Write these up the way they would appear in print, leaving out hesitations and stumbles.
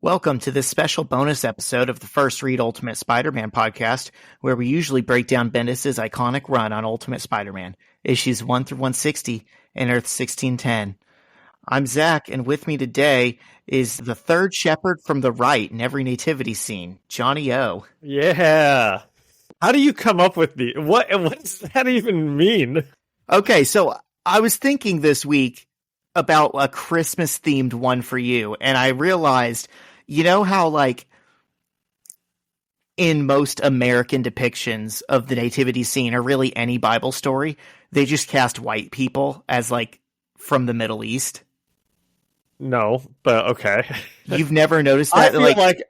Welcome to this special bonus episode of the First Read Ultimate Spider-Man podcast, where we usually break down Bendis' iconic run on Ultimate Spider-Man, issues 1 through 160, and Earth 1610. I'm Zach, and with me today is the third shepherd from the right in every nativity scene, Johnny O. Yeah. How do you come up with the... What does that even mean? Okay, so I was thinking this week about a Christmas-themed one for you, and I realized... You know how, like, in most American depictions of the nativity scene, or really any Bible story, they just cast white people as, like, from the Middle East? No, but okay. You've never noticed that?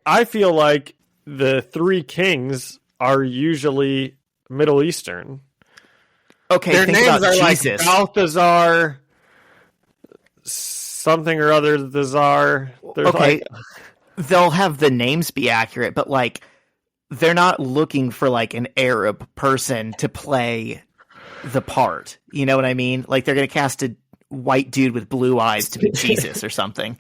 I feel like the three kings are usually Middle Eastern. Okay, their think names about are Jesus. Like Balthazar, something or other, the Czar. Okay. They'll have the names be accurate, but, like, they're not looking for, like, an Arab person to play the part. You know what I mean? Like, they're going to cast a white dude with blue eyes to be Jesus or something.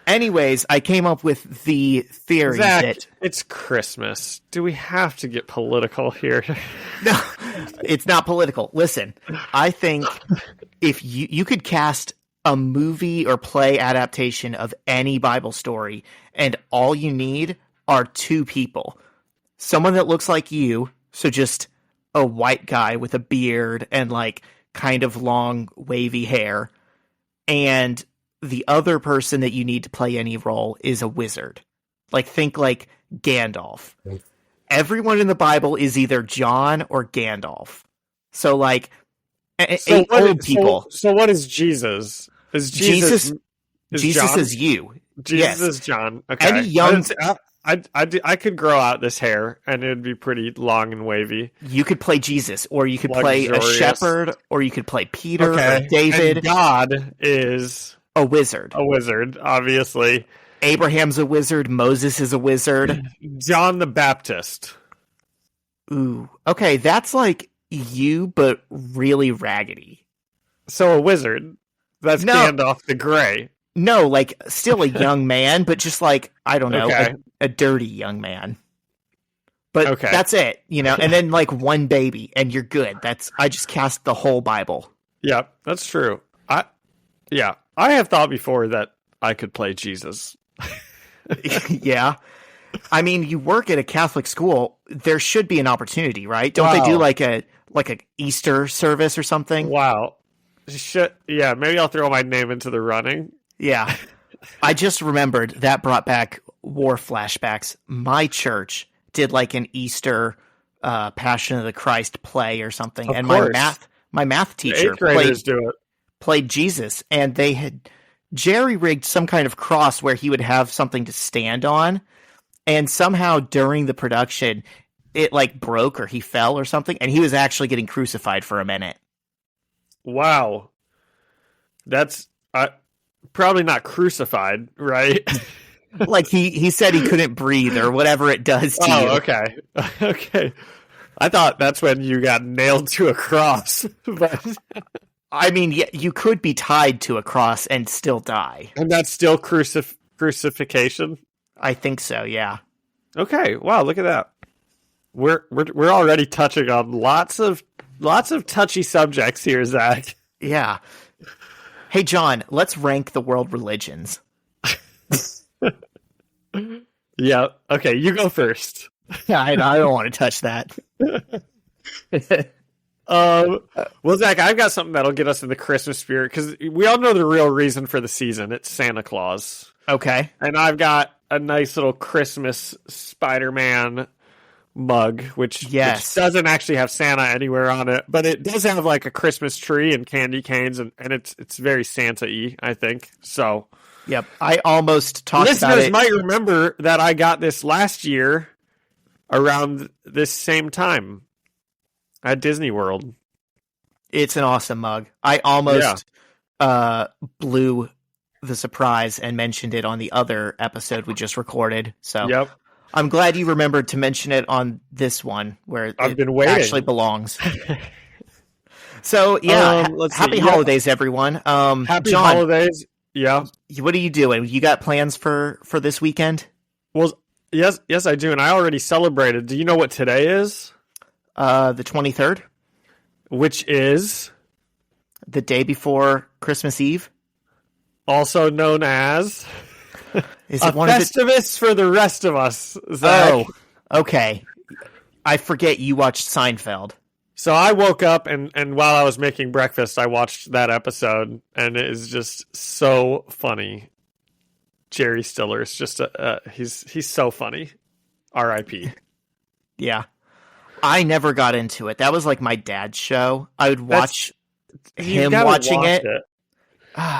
Anyways, I came up with the theory Zach, that... It's Christmas. Do we have to get political here? No, it's not political. Listen, I think if you could cast a movie or play adaptation of any Bible story, and all you need are two people. Someone that looks like you, so just a white guy with a beard and, like, kind of long, wavy hair, and the other person that you need to play any role is a wizard. Like, think like Gandalf. Everyone in the Bible is either John or Gandalf. So, like, old people. So what is Jesus? Jesus John? Is you. Jesus yes. is John. Okay. Any young... I could grow out this hair, and it'd be pretty long and wavy. You could play Jesus, or you could play a shepherd, or you could play Peter or David. And God is... a wizard. A wizard, obviously. Abraham's a wizard. Moses is a wizard. John the Baptist. Ooh. Okay, that's like you, but really raggedy. So a wizard. That's Gandalf the Grey. No, like, still a young man, but just like, I don't know, a dirty young man. But that's it, you know? And then, like, one baby, and you're good. I just cast the whole Bible. Yeah, that's true. I have thought before that I could play Jesus. Yeah. I mean, you work at a Catholic school, there should be an opportunity, right? Don't they do like a Easter service or something? Wow. Yeah, maybe I'll throw my name into the running. Yeah. I just remembered that brought back war flashbacks. My church did like an Easter Passion of the Christ play or something. Of and course. my math teacher played Jesus, and they had jerry-rigged some kind of cross where he would have something to stand on, and somehow during the production it like broke or he fell or something, and he was actually getting crucified for a minute. Wow. That's probably not crucified, right? Like he said he couldn't breathe or whatever it does to you. Oh, okay. Okay. I thought that's when you got nailed to a cross. But I mean, yeah, you could be tied to a cross and still die. And that's still crucifixion? I think so, yeah. Okay. Wow, look at that. We're already touching on lots of touchy subjects here, Zach. Yeah. Hey, John, let's rank the world religions. Yeah. Okay, you go first. Yeah, I don't want to touch that. Well, Zach, I've got something that'll get us in the Christmas spirit, because we all know the real reason for the season. It's Santa Claus. Okay. And I've got a nice little Christmas Spider-Man mug, which doesn't actually have Santa anywhere on it, but it does have like a Christmas tree and candy canes, and it's very Santa-y, I think. So, yep, I almost talked about it. Listeners might remember that I got this last year around this same time at Disney World. It's an awesome mug. I almost blew the surprise and mentioned it on the other episode we just recorded. So yep. I'm glad you remembered to mention it on this one where it actually belongs. So, yeah, happy holidays, everyone. Happy John, holidays. Yeah. What are you doing? You got plans for this weekend? Well, yes, I do, and I already celebrated. Do you know what today is? The 23rd, Which is the day before Christmas Eve. also known as Is a it one Festivus for the rest of us, Zach. Oh, okay. I forget you watched Seinfeld. So I woke up and while I was making breakfast, I watched that episode, and it is just so funny. Jerry Stiller is just he's so funny. R.I.P. Yeah. I never got into it. That was like my dad's show. I would watch him watching it.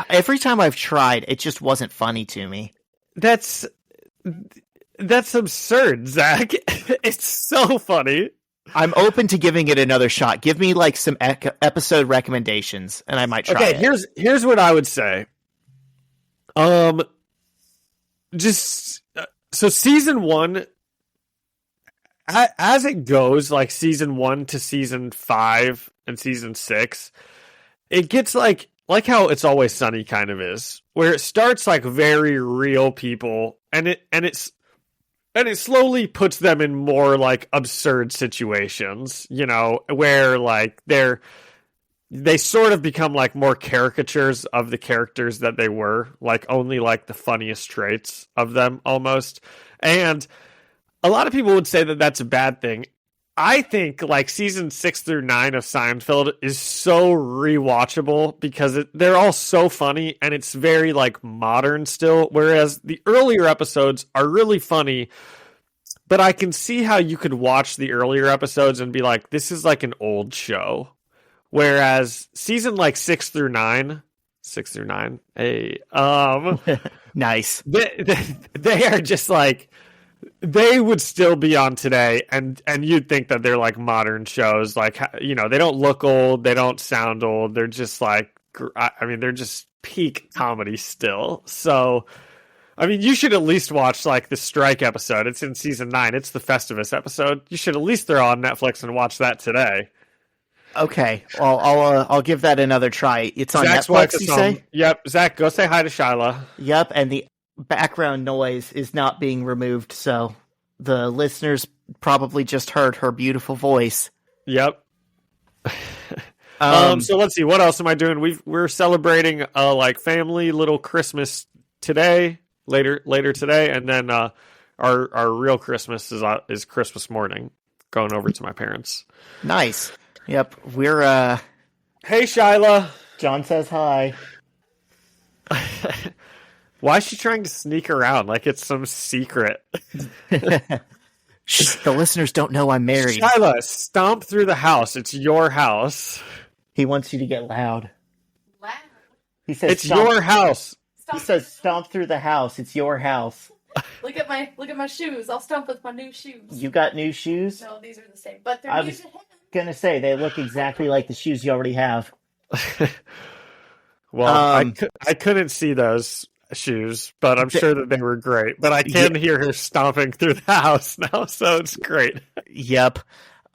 Every time I've tried, it just wasn't funny to me. That's absurd, Zach. It's so funny. I'm open to giving it another shot. Give me like some episode recommendations, and I might try it. Here's what I would say. Just so season 1, as it goes, like season 1 to season 5 and season 6, it gets like how It's Always Sunny kind of is, where it starts like very real people, and it slowly puts them in more like absurd situations, you know, where like they sort of become like more caricatures of the characters that they were, like only like the funniest traits of them almost. And a lot of people would say that that's a bad thing. I think like season 6 through 9 of Seinfeld is so rewatchable because they're all so funny, and it's very like modern still. Whereas the earlier episodes are really funny, but I can see how you could watch the earlier episodes and be like, this is like an old show. Whereas season like 6 through 9, hey, nice. They are just like, they would still be on today, and you'd think that they're like modern shows. Like, you know, they don't look old, they don't sound old. They're just like, I mean, they're just peak comedy still. So, I mean, you should at least watch like the strike episode. It's in season 9. It's the Festivus episode. You should at least throw on Netflix and watch that today. Okay, well, I'll give that another try. It's on Zach's Netflix, you say? Yep, Zach, go say hi to Shyla. Yep, and the background noise is not being removed, so the listeners probably just heard her beautiful voice. Yep. So let's see, what else am I doing? We're celebrating like family little Christmas today, later today, and then our real Christmas is Christmas morning, going over to my parents. Nice. Yep, we're Hey Shyla. John says hi. Why is she trying to sneak around like it's some secret? Shh, the listeners don't know I'm married. Shyla, stomp through the house. It's your house. He wants you to get loud. Loud? He says it's your house. He says stomp through the house. It's your house. Look at my shoes. I'll stomp with my new shoes. You got new shoes? No, these are the same, but they're new to him. Gonna say they look exactly like the shoes you already have. Well, I couldn't see those shoes, but I'm sure that they were great. But I can hear her stomping through the house now, so it's great. Yep.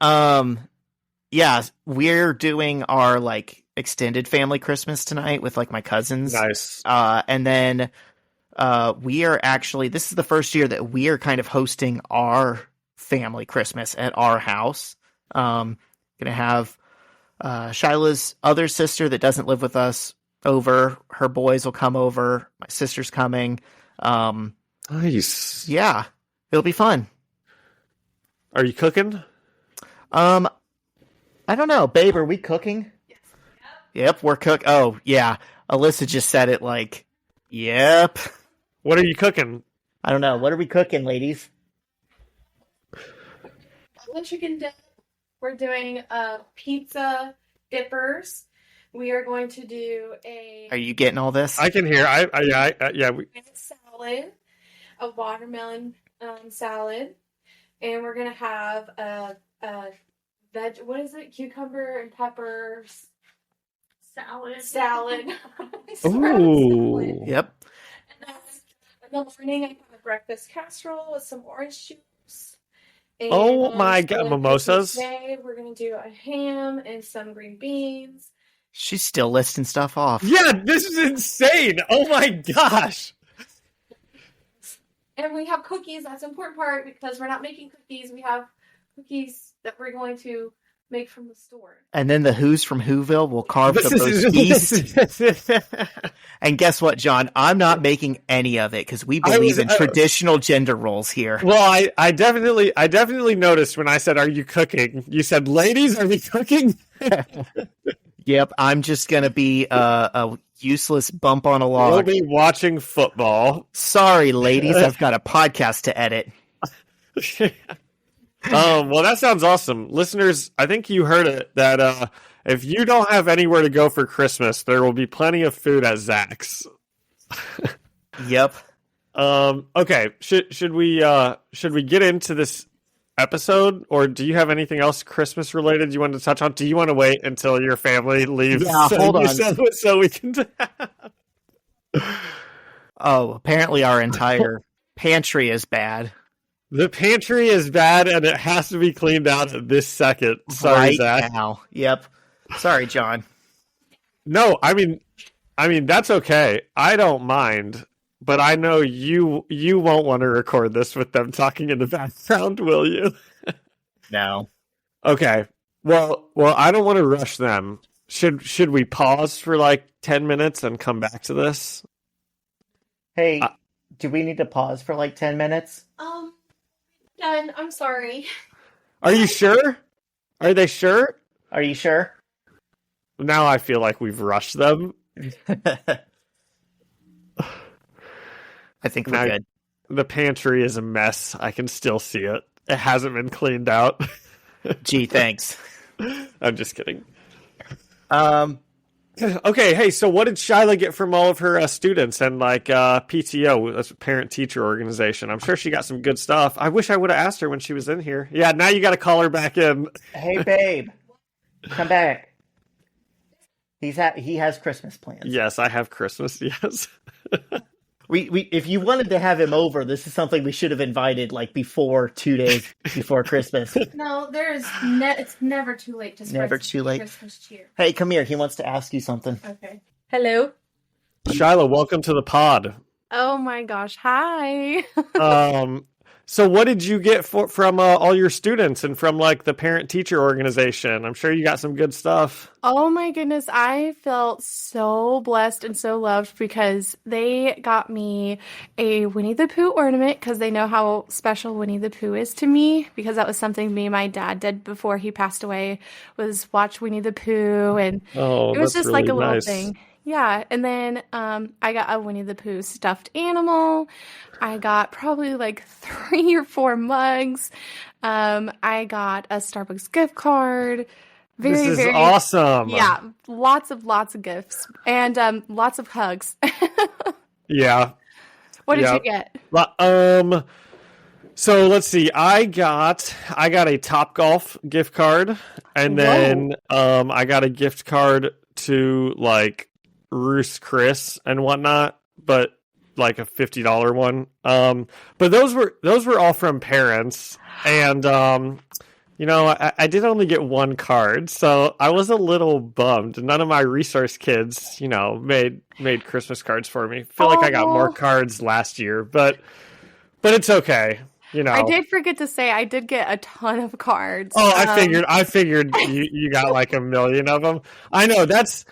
Yeah, we're doing our like extended family Christmas tonight with like my cousins. Nice. And then we are actually, this is the first year that we are kind of hosting our family Christmas at our house. Gonna have Shyla's other sister that doesn't live with us over. Her boys will come over. My sister's coming. Nice. Yeah, it'll be fun. Are you cooking? I don't know, babe. Are we cooking? Yes. Yep, we're cook. Oh yeah, Alyssa just said it like, yep. What are you cooking? I don't know. What are we cooking, ladies? Chicken dip. We're doing pizza dippers. We are going to do a. Are you getting all this? I can hear. Yeah. Salad, a watermelon salad, and we're gonna have a veg. What is it? Cucumber and peppers salad. Ooh. Yep. And then in the morning, I have a breakfast casserole with some orange juice. And oh my god, mimosas. Today we're gonna do a ham and some green beans She's still listing stuff off. Yeah, this is insane. Oh my gosh. And we have cookies. That's an important part because we're not making cookies. We have cookies that we're going to make from the store. And then the Who's from Whoville will carve the roast beast. And guess what, John? I'm not making any of it because we believe in traditional gender roles here. Well, I definitely noticed when I said, "Are you cooking?" You said, "Ladies, are we cooking?" Yep, I'm just gonna be a useless bump on a log. We'll be watching football. Sorry, ladies, I've got a podcast to edit. Well, that sounds awesome. Listeners, I think you heard it, that if you don't have anywhere to go for Christmas, there will be plenty of food at Zach's. Yep. Okay, should we get into this episode, or do you have anything else Christmas related you wanted to touch on? Do you want to wait until your family leaves? Yeah, hold on. So we can... Oh, apparently our entire pantry is bad. The pantry is bad, and it has to be cleaned out at this second. Sorry, right Zach. Now. Yep. Sorry, John. No, I mean that's okay. I don't mind, but I know you won't want to record this with them talking in the background, will you? No. Okay. Well, I don't want to rush them. Should we pause for like 10 minutes and come back to this? Hey, do we need to pause for like 10 minutes? Done. I'm sorry. Are you sure? Are they sure? Are you sure? Now I feel like we've rushed them. I think we're good. The pantry is a mess. I can still see it. It hasn't been cleaned out. Gee, thanks. I'm just kidding. Okay, hey, so what did Shyla get from all of her students and like PTO, that's parent-teacher organization? I'm sure she got some good stuff. I wish I would have asked her when she was in here. Yeah, now you got to call her back in. Hey, babe, come back. He has Christmas plans. Yes, I have Christmas. Yes. We if you wanted to have him over, this is something we should have invited like before 2 days before Christmas. No, it's never too late to spread Christmas cheer. Hey, come here. He wants to ask you something. Okay. Hello. Shyla, welcome to the pod. Oh my gosh. Hi. So what did you get from all your students and from like the parent-teacher organization? I'm sure you got some good stuff. Oh my goodness, I felt so blessed and so loved because they got me a Winnie the Pooh ornament because they know how special Winnie the Pooh is to me, because that was something me and my dad did before he passed away, was watch Winnie the Pooh, and it was just really like a little nice thing. Yeah, and then I got a Winnie the Pooh stuffed animal. I got probably like 3 or 4 mugs. I got a Starbucks gift card. This is awesome. Yeah, lots of gifts and lots of hugs. Yeah. What did you get? So let's see. I got a Topgolf gift card, and then I got a gift card to like Ruth's Chris and whatnot, but like a $50 one. But those were all from parents, and you know, I did only get one card, so I was a little bummed. None of my resource kids, you know, made Christmas cards for me. Feel like I got more cards last year, but it's okay. You know, I did forget to say I did get a ton of cards. Oh, I figured you got like a million of them. I know that's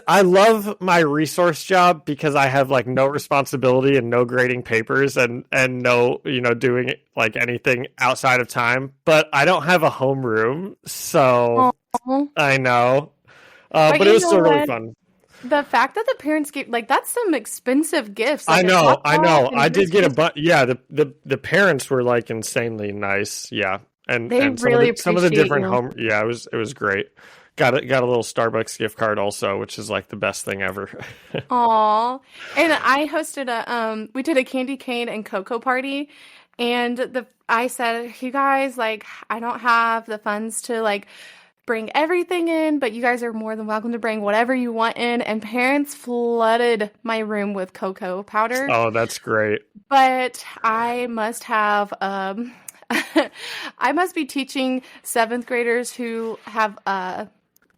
I love my resource job because I have like no responsibility and no grading papers and no, you know, doing like anything outside of time, but I don't have a homeroom, so I know. But it was still really fun. The fact that the parents gave, like, that's some expensive gifts. Like I know. I did get the parents were like insanely nice. Yeah. And some of the different home. Yeah, it was great. Got a little Starbucks gift card also, which is like the best thing ever. Aw. And I hosted we did a candy cane and cocoa party, and I said, you guys, like, I don't have the funds to like bring everything in, but you guys are more than welcome to bring whatever you want in. And parents flooded my room with cocoa powder. Oh, that's great. But I must have I must be teaching 7th graders who have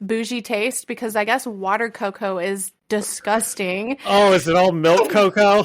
bougie taste because I guess water cocoa is disgusting. Oh, is it all milk cocoa?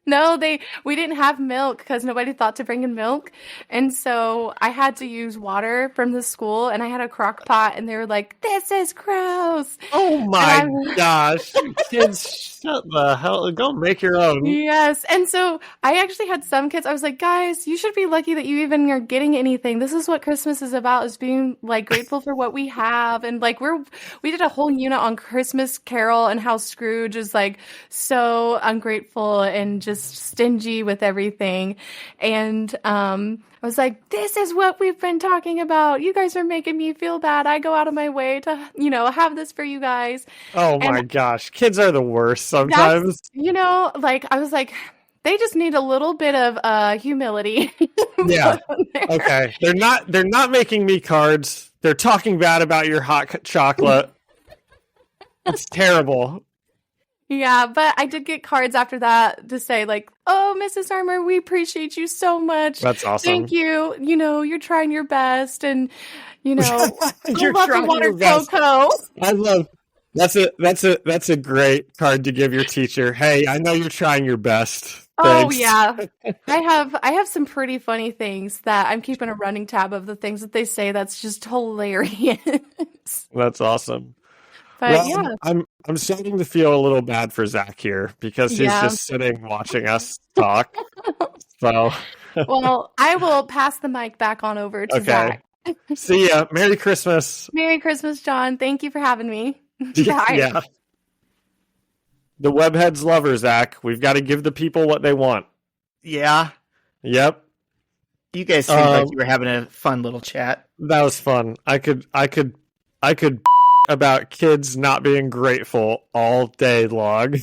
No, we didn't have milk because nobody thought to bring in milk. And so I had to use water from the school, and I had a crock pot, and they were like, "This is gross." Oh my gosh. Kids, shut the hell, go make your own. Yes. And so I actually had some kids, I was like, guys, you should be lucky that you even are getting anything. This is what Christmas is about, is being like grateful for what we have. And like we did a whole unit on Christmas Carol and how Scrooge is like so ungrateful and just stingy with everything. And I was like, this is what we've been talking about. You guys are making me feel bad. I go out of my way to, have this for you guys. Oh my gosh. Kids are the worst sometimes. Like I was like, they just need a little bit of humility. Yeah. Okay. They're not making me cards. They're talking bad about your hot chocolate. It's terrible. Yeah, but I did get cards after that to say like, "Oh, Mrs. Armour, we appreciate you so much. That's awesome. Thank you. You're trying your best, and you're love the water cocoa." I love that's a great card to give your teacher. Hey, I know you're trying your best. Thanks. Oh yeah, I have some pretty funny things that I'm keeping a running tab of the things that they say. That's just hilarious. That's awesome. But yeah, I'm starting to feel a little bad for Zach here because he's just sitting watching us talk. So, well, I will pass the mic back on over to Zach. See ya. Merry Christmas. Merry Christmas, John. Thank you for having me. Bye. Yeah. The webheads love her, Zach. We've got to give the people what they want. Yeah. Yep. You guys seemed like you were having a fun little chat. That was fun. I could about kids not being grateful all day long.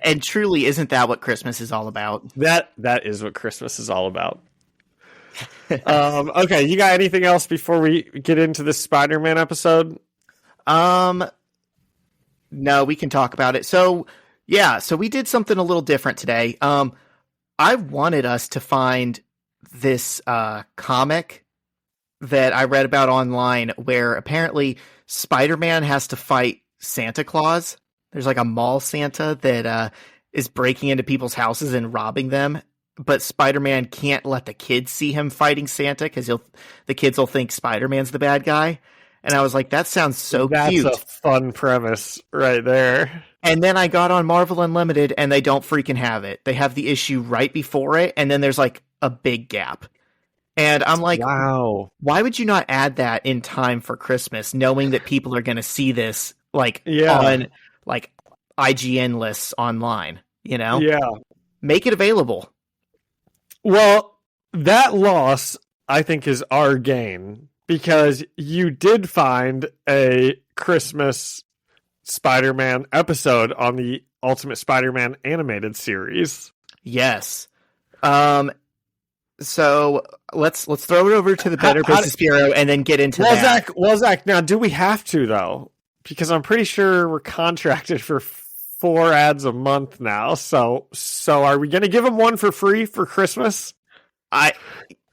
And truly, isn't that what Christmas is all about? That is what Christmas is all about. Okay, you got anything else before we get into this Spider-Man episode? No, we can talk about it. So we did something a little different today. I wanted us to find this comic that I read about online where apparently Spider-Man has to fight Santa Claus. There's like a mall Santa that is breaking into people's houses and robbing them, but Spider-Man can't let the kids see him fighting Santa because the kids will think Spider-Man's the bad guy. And I was like, that sounds so cute. That's a fun premise right there. And then I got on Marvel Unlimited and they don't freaking have it. They have the issue right before it, and then there's like a big gap. And I'm like, wow, why would you not add that in time for Christmas, knowing that people are going to see this on like IGN lists online, Yeah. Make it available. Well, that loss, I think, is our gain because you did find a Christmas Spider-Man episode on the Ultimate Spider-Man animated series. Yes. So let's throw it over to the Better Business Bureau and then get into that. Zach, now do we have to though? Because I'm pretty sure we're contracted for 4 ads a month now. So are we going to give them one for free for Christmas?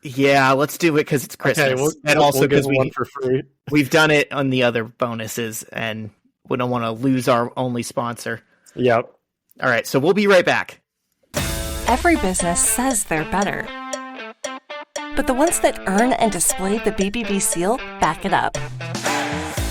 Yeah, let's do it because it's Christmas, okay, and also because one for free. We've done it on the other bonuses, and we don't want to lose our only sponsor. Yep. All right, so we'll be right back. Every business says they're better. But the ones that earn and display the BBB seal back it up.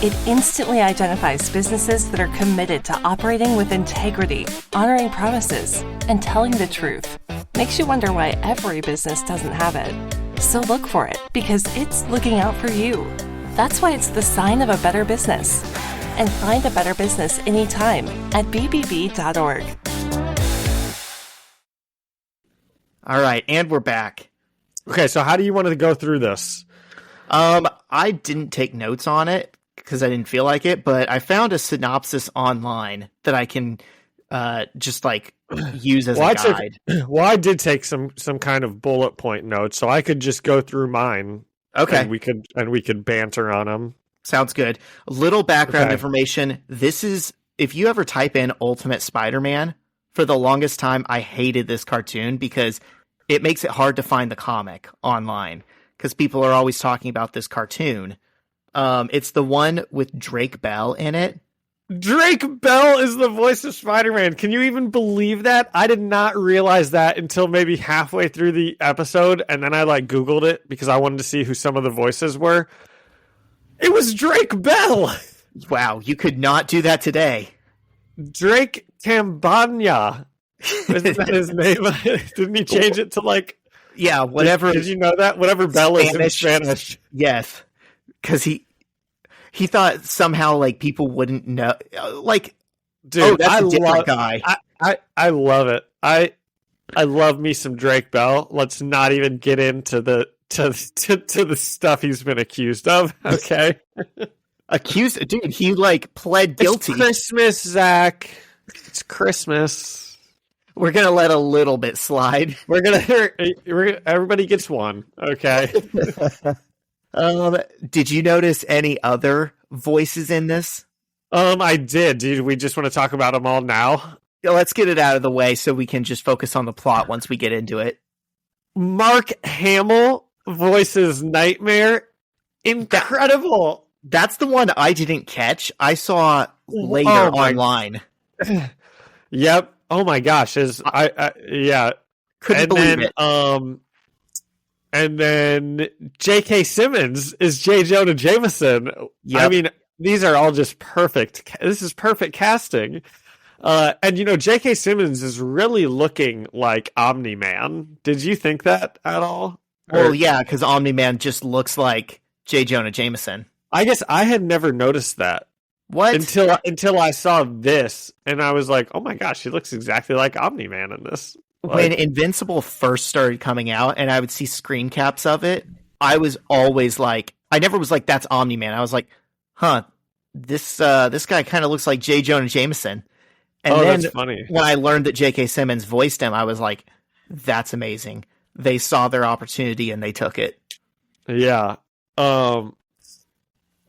It instantly identifies businesses that are committed to operating with integrity, honoring promises, and telling the truth. Makes you wonder why every business doesn't have it. So look for it, because it's looking out for you. That's why it's the sign of a better business. And find a better business anytime at bbb.org. All right, and we're back. Okay, so how do you want to go through this? I didn't take notes on it because I didn't feel like it, but I found a synopsis online that I can just like use as a guide. I did take some kind of bullet point notes, so I could just go through mine. Okay, and we could banter on them. Sounds good. A little background information. This is, if you ever type in Ultimate Spider-Man, for the longest time I hated this cartoon because it makes it hard to find the comic online because people are always talking about this cartoon. It's the one with Drake Bell in it. Drake Bell is the voice of Spider-Man. Can you even believe that? I did not realize that until maybe halfway through the episode, and then I Googled it because I wanted to see who some of the voices were. It was Drake Bell. Wow, you could not do that today. Drake Tambanya. Isn't that his name? Didn't he change it to Yeah, whatever. Did you know that? Whatever Bell is in Spanish. Yes, because he thought somehow people wouldn't know. Dude, that's a different guy. I love it. I love me some Drake Bell. Let's not even get into the the stuff he's been accused of. Okay, accused, dude. He pled guilty. It's Christmas, Zach. It's Christmas. We're gonna let a little bit slide. Everybody gets one. Okay. Did you notice any other voices in this? I did. Dude, we just want to talk about them all now. Yeah, let's get it out of the way so we can just focus on the plot once we get into it. Mark Hamill voices Nightmare. Incredible. That's the one I didn't catch. I saw later online. Yep. Oh my gosh. Yeah. Couldn't believe it. And then J.K. Simmons is J. Jonah Jameson. Yep. I mean, these are all just perfect. This is perfect casting. And J.K. Simmons is really looking like Omni-Man. Did you think that at all? Well, yeah, because Omni-Man just looks like J. Jonah Jameson. I guess I had never noticed that. What? Until I saw this, and I was like, oh my gosh, he looks exactly like Omni-Man in this. When Invincible first started coming out and I would see screen caps of it, I was always I never was like, that's Omni-Man. I was like, huh, this guy kind of looks like J. Jonah Jameson. And then that's funny. When I learned that J.K. Simmons voiced him, I was like, that's amazing. They saw their opportunity and they took it. Yeah.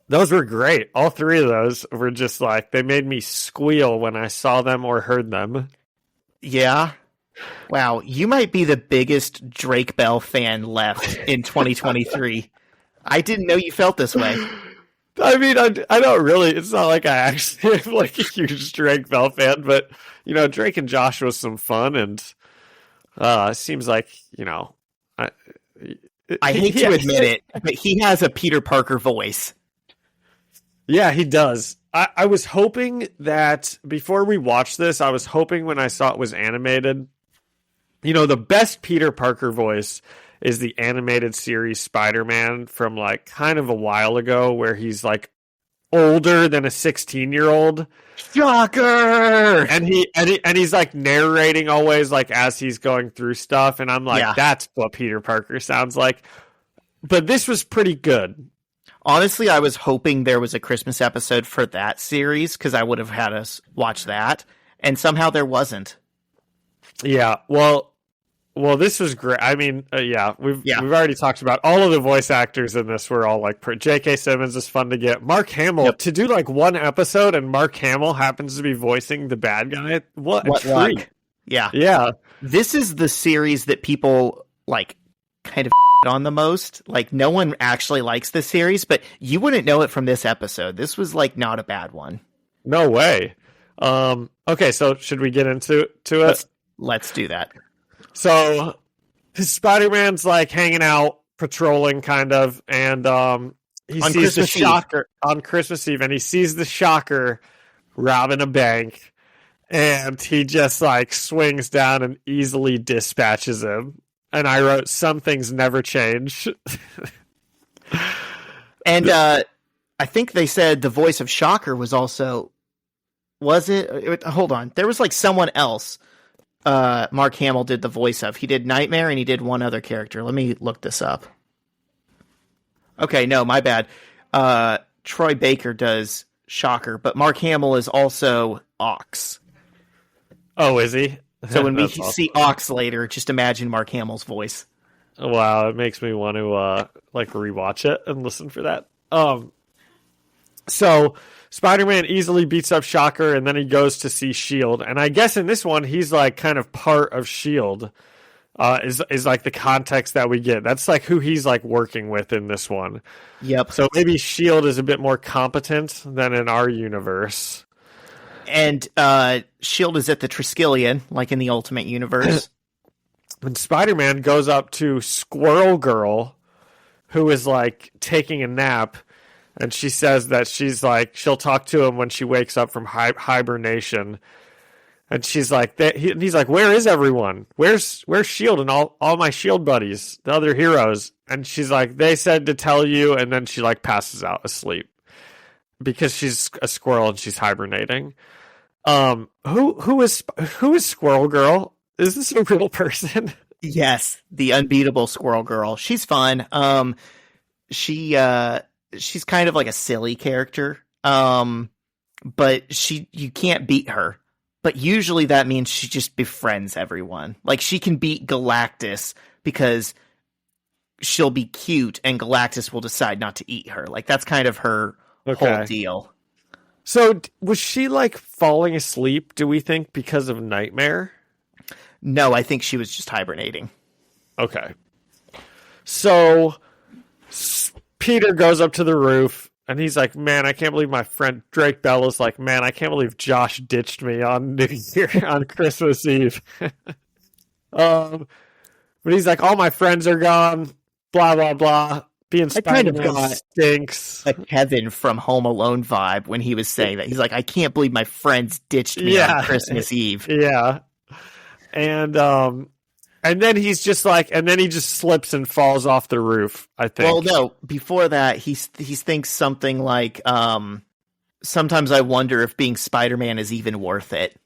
Those were great. All three of those were just they made me squeal when I saw them or heard them. Yeah. Wow, you might be the biggest Drake Bell fan left in 2023. I didn't know you felt this way. I mean, I don't really. It's not like I actually am a huge Drake Bell fan, but Drake and Josh was some fun, and it seems like I hate to admit it, but he has a Peter Parker voice. Yeah, he does. I was hoping that before we watched this, I was hoping when I saw it was animated. The best Peter Parker voice is the animated series Spider-Man from kind of a while ago, where he's older than a 16-year-old. Shocker! And he's narrating always as he's going through stuff, and I'm that's what Peter Parker sounds like. But this was pretty good. Honestly, I was hoping there was a Christmas episode for that series because I would have had us watch that, and somehow there wasn't. Yeah, well, this was great. I mean, we've already talked about all of the voice actors in this. Were all J.K. Simmons is fun to get. Mark Hamill to do one episode, and Mark Hamill happens to be voicing the bad guy. What a treat! Luck. Yeah, yeah. This is the series that people kind of on the most. No one actually likes this series, but you wouldn't know it from this episode. This was not a bad one. No way. Okay, so should we get into it? Let's do that. So Spider-Man's hanging out, patrolling kind of, and he sees Christmas the Shocker on Christmas Eve, and he sees the Shocker robbing a bank, and he just swings down and easily dispatches him. And I wrote, some things never change. And I think they said the voice of Shocker was also, was it? Hold on. There was someone else Mark Hamill did the voice of. He did Nightmare and he did one other character. Let me look this up. Okay, no, my bad. Troy Baker does Shocker, but Mark Hamill is also Ox. Oh, is he? So when we see Ox later, just imagine Mark Hamill's voice. Wow, it makes me want to rewatch it and listen for that. So Spider-Man easily beats up Shocker, and then he goes to see S.H.I.E.L.D. And I guess in this one, he's kind of part of S.H.I.E.L.D. is like the context that we get. That's like who he's like working with in this one. Yep. So maybe S.H.I.E.L.D. is a bit more competent than in our universe. And S.H.I.E.L.D. is at the Triskelion, like in the Ultimate Universe. And Spider-Man goes up to Squirrel Girl, who is like taking a nap, and she says that she'll talk to him when she wakes up from hibernation. And she's like, he's like, where is everyone? Where's S.H.I.E.L.D. and all my S.H.I.E.L.D. buddies, the other heroes? And she's like, they said to tell you, and then she like passes out asleep because she's a squirrel and she's hibernating. Who is Squirrel Girl? Is this a real person? Yes, the unbeatable Squirrel Girl. She's fun. She's kind of like a silly character. But you can't beat her. But usually that means she just befriends everyone. Like, she can beat Galactus because she'll be cute and Galactus will decide not to eat her. Like, that's kind of her whole deal. So was she like falling asleep, do we think, because of Nightmare? No, I think she was just hibernating. Okay. So Peter goes up to the roof and he's like, man, I can't believe my friend Drake Bell is like, man, I can't believe Josh ditched me on New Year, on Christmas Eve. But he's like, all my friends are gone, blah, blah, blah. Being Spider-Man stinks. A Kevin from Home Alone vibe when he was saying that. He's like, I can't believe my friends ditched me on Christmas Eve. Yeah. And then he's just like, and then he just slips and falls off the roof, I think. Well, no, before that, he thinks something like, sometimes I wonder if being Spider-Man is even worth it.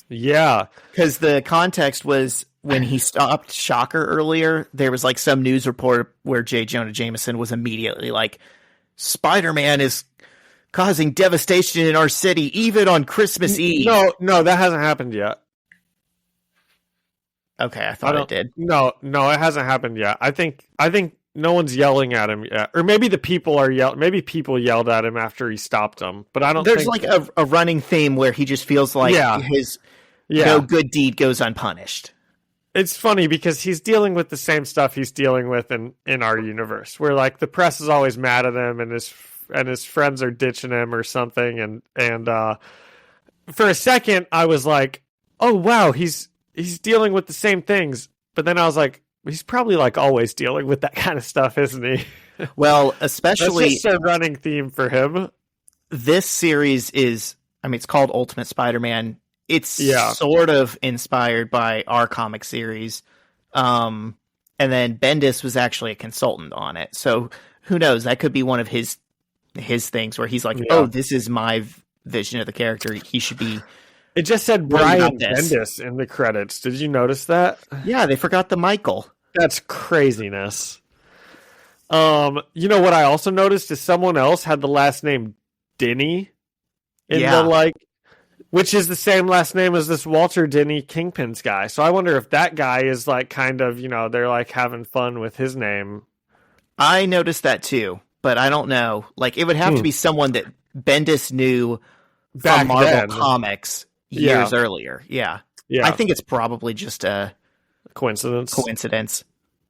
Yeah. Because the context was when he stopped Shocker earlier, there was like some news report where J. Jonah Jameson was immediately like, Spider-Man is causing devastation in our city, even on Christmas Eve. No, that hasn't happened yet. Okay, I thought it did. No, it hasn't happened yet. I think no one's yelling at him yet, or maybe the people are Maybe people yelled at him after he stopped them, but I don't. There's like a running theme where he just feels like his no good deed goes unpunished. It's funny because he's dealing with the same stuff he's dealing with in our universe, where like the press is always mad at him and his friends are ditching him or something, and for a second I was like, oh wow, he's dealing with the same things. But then I was like, he's probably like always dealing with that kind of stuff, isn't he? Well, especially that's just a running theme for him. This series is, I mean, it's called Ultimate Spider-Man. It's sort of inspired by our comic series. And then Bendis was actually a consultant on it. So who knows? That could be one of his things where he's like, oh, this is my vision of the character. He should be. It just said Brian Bendis in the credits. Did you notice that? Yeah, they forgot the Michael. That's craziness. You know what I also noticed is someone else had the last name Denny in the which is the same last name as this Walter Denny Kingpin's guy. So I wonder if that guy is like kind of, they're like having fun with his name. I noticed that too, but I don't know. Like, it would have to be someone that Bendis knew from Marvel Comics years earlier. Yeah. I think it's probably just a coincidence.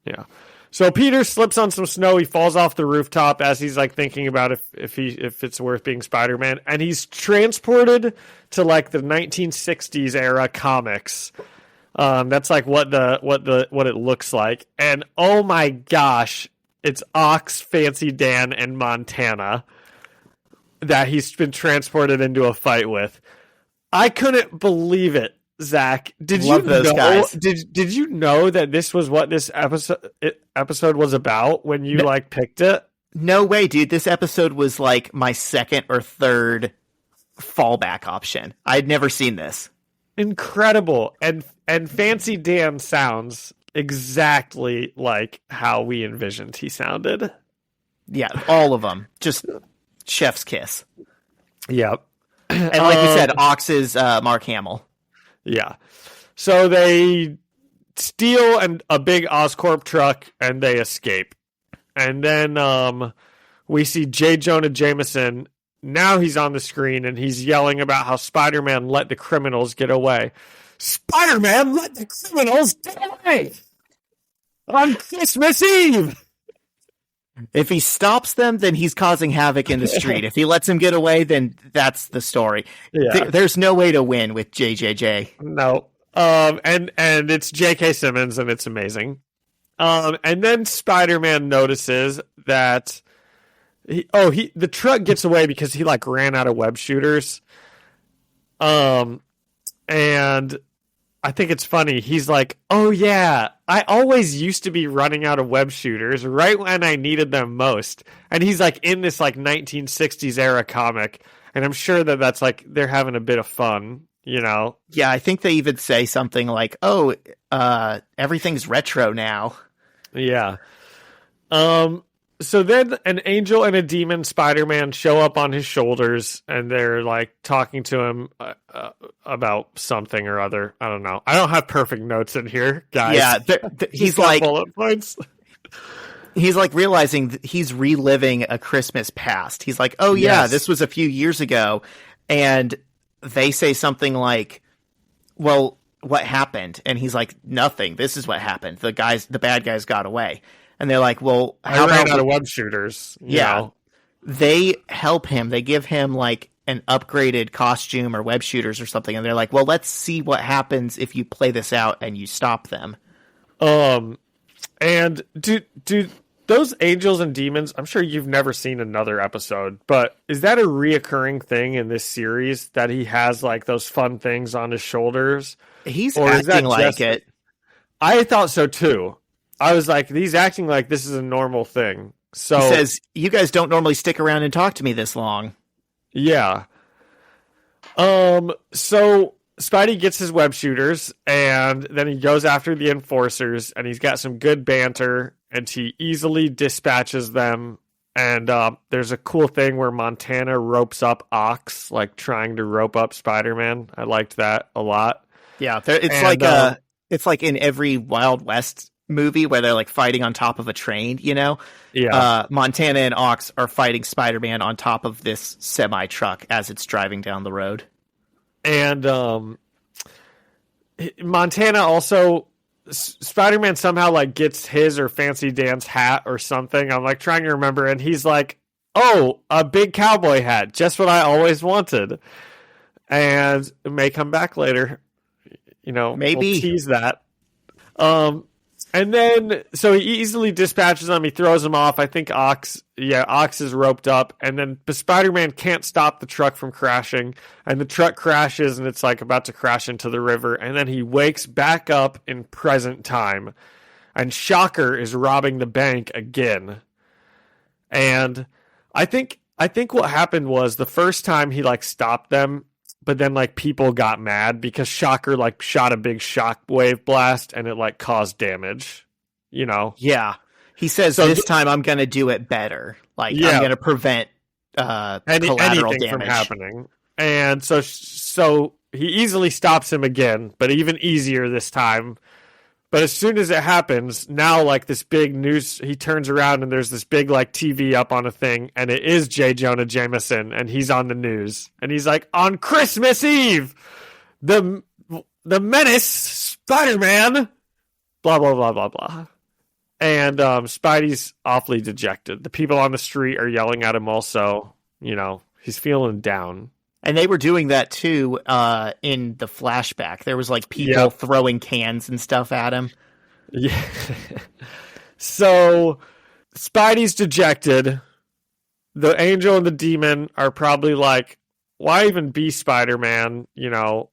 Yeah. So Peter slips on some snow. He falls off the rooftop as he's like thinking about if it's worth being Spider-Man, and he's transported to like the 1960s era comics. That's like what it looks like. And oh my gosh, it's Ox, Fancy Dan, and Montana that he's been transported into a fight with. I couldn't believe it. Zach, did you know? Did you know that this was what this episode was about when you picked it? No way, dude. This episode was like my second or third fallback option. I'd never seen this. Incredible. And Fancy Dan sounds exactly like how we envisioned he sounded. Yeah, all of them. Just chef's kiss. Yep. And like you said, Ox is Mark Hamill. Yeah. So they steal a big Oscorp truck and they escape. And then we see J. Jonah Jameson now he's on the screen and he's yelling about how Spider-Man let the criminals get away. Spider-Man let the criminals get away on Christmas Eve. If he stops them, then he's causing havoc in the street. If he lets them get away, then that's the story. Yeah. There's no way to win with JJJ. No. And it's J.K. Simmons, and it's amazing. And then Spider-Man notices that the truck gets away because he like ran out of web shooters. And I think it's funny. He's like, "Oh yeah, I always used to be running out of web shooters right when I needed them most." And he's like in this like 1960s era comic, and I'm sure that that's like they're having a bit of fun, you know? Yeah, I think they even say something like, "Oh, everything's retro now." Yeah. So then an angel and a demon Spider-Man show up on his shoulders, and they're like talking to him about something or other. I don't know. I don't have perfect notes in here, guys. Yeah, he's like bullet points. He's like realizing he's reliving a Christmas past. He's like, "Oh yeah, Yes. this was a few years ago," and they say something like, "Well, what happened?" And he's like, "Nothing. This is what happened. The bad guys got away." And they're like, "Well, how I ran about out of web shooters." You Yeah. know? They help him. They give him like an upgraded costume or web shooters or something. And they're like, "Well, let's see what happens if you play this out and you stop them." And do those angels and demons, I'm sure you've never seen another episode, but is that a reoccurring thing in this series that he has like those fun things on his shoulders? He's Or is that acting like just- it. I thought so too. I was like, he's acting like this is a normal thing. So He says, "You guys don't normally stick around and talk to me this long." yeah. So Spidey gets his web shooters, and then he goes after the enforcers, and he's got some good banter, and he easily dispatches them. And there's a cool thing where Montana ropes up Ox, like trying to rope up Spider-Man. I liked that a lot. Yeah, it's And, it's like in every Wild West movie where they're like fighting on top of a train, you know? Yeah. Montana and Ox are fighting Spider-Man on top of this semi truck as it's driving down the road. And Montana also, Spider-Man somehow like gets his or Fancy Dan's hat or something. I'm like trying to remember, and he's like, "Oh, a big cowboy hat, just what I always wanted." And it may come back later, you know. Maybe. We'll tease that. And then so he easily dispatches them. He throws them off. I think Ox is roped up, and then Spider-Man can't stop the truck from crashing, and the truck crashes, and it's like about to crash into the river, and then he wakes back up in present time, and Shocker is robbing the bank again. And I think what happened was the first time he like stopped them, but then like people got mad because Shocker like shot a big shockwave blast and it like caused damage, you know? Yeah. He says, "This time I'm going to do it better. Like, I'm going to prevent collateral anything damage from happening." And so he easily stops him again, but even easier this time. But as soon as it happens, now like this big news, he turns around and there's this big like TV up on a thing, and it is J. Jonah Jameson, and he's on the news, and he's like, "On Christmas Eve, the menace, Spider-Man, blah blah blah blah blah." And Spidey's awfully dejected. The people on the street are yelling at him. Also, you know, he's feeling down. And they were doing that too in the flashback. There was like people throwing cans and stuff at him. Yeah. So Spidey's dejected. The angel and the demon are probably like, "Why even be Spider-Man? You know,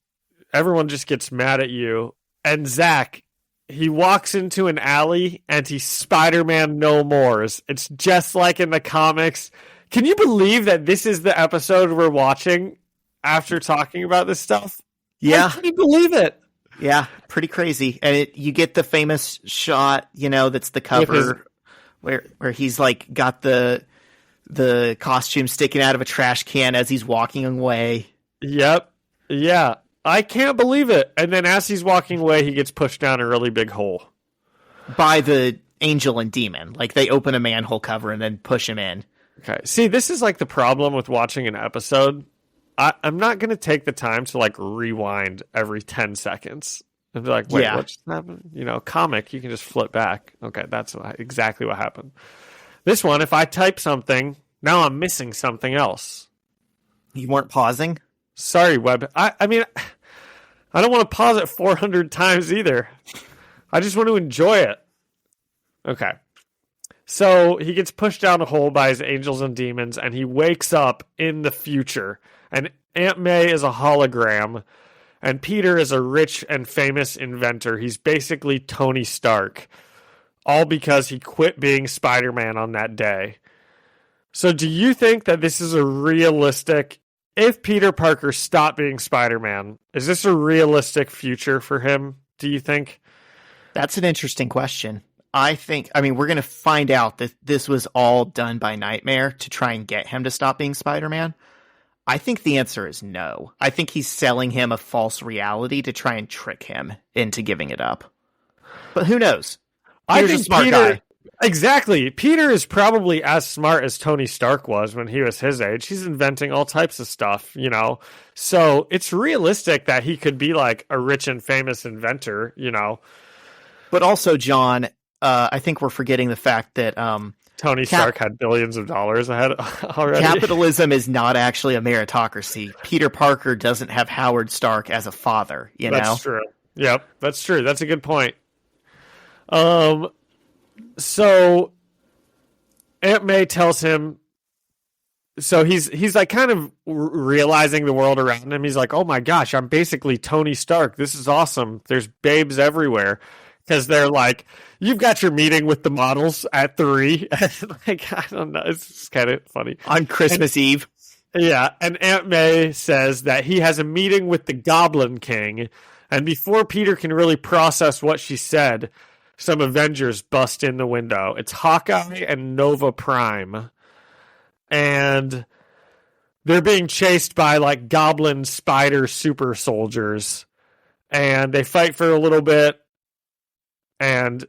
everyone just gets mad at you." And Zach, he walks into an alley and he's Spider-Man no mores. It's just like in the comics. Can you believe that this is the episode we're watching after talking about this stuff? Yeah. Can you believe it? Yeah, pretty crazy. And you get the famous shot, you know, that's the cover where he's like got the costume sticking out of a trash can as he's walking away. Yep. Yeah. I can't believe it. And then as he's walking away, he gets pushed down a really big hole. By the angel and demon. Like they open a manhole cover and then push him in. Okay. See, this is like the problem with watching an episode. I'm not going to take the time to like rewind every 10 seconds and be like, wait, what just happened? You know, comic, you can just flip back. Okay, that's exactly what happened. This one, if I type something, now I'm missing something else. You weren't pausing? Sorry, web. I mean, I don't want to pause it 400 times either. I just want to enjoy it. Okay. So he gets pushed down a hole by his angels and demons, and he wakes up in the future. And Aunt May is a hologram, and Peter is a rich and famous inventor. He's basically Tony Stark, all because he quit being Spider-Man on that day. So do you think that this is a realistic... If Peter Parker stopped being Spider-Man, is this a realistic future for him, do you think? That's an interesting question. I mean, we're going to find out that this was all done by Nightmare to try and get him to stop being Spider-Man. I think the answer is no. I think he's selling him a false reality to try and trick him into giving it up. But who knows? Peter's a smart guy. Exactly. Peter is probably as smart as Tony Stark was when he was his age. He's inventing all types of stuff, you know. So it's realistic that he could be like a rich and famous inventor, you know. But also, John, I think we're forgetting the fact that Tony Stark had billions of dollars ahead already. Capitalism is not actually a meritocracy. Peter Parker doesn't have Howard Stark as a father, you know? That's true. Yep, that's true. That's a good point. So Aunt May tells him, so he's like kind of realizing the world around him. He's like, oh my gosh, I'm basically Tony Stark. This is awesome. There's babes everywhere. Because they're like, you've got your meeting with the models at 3. Like, I don't know. It's just kind of funny. On Christmas Eve. Yeah. And Aunt May says that he has a meeting with the Goblin King. And before Peter can really process what she said, some Avengers bust in the window. It's Hawkeye and Nova Prime. And they're being chased by like goblin spider super soldiers. And they fight for a little bit. And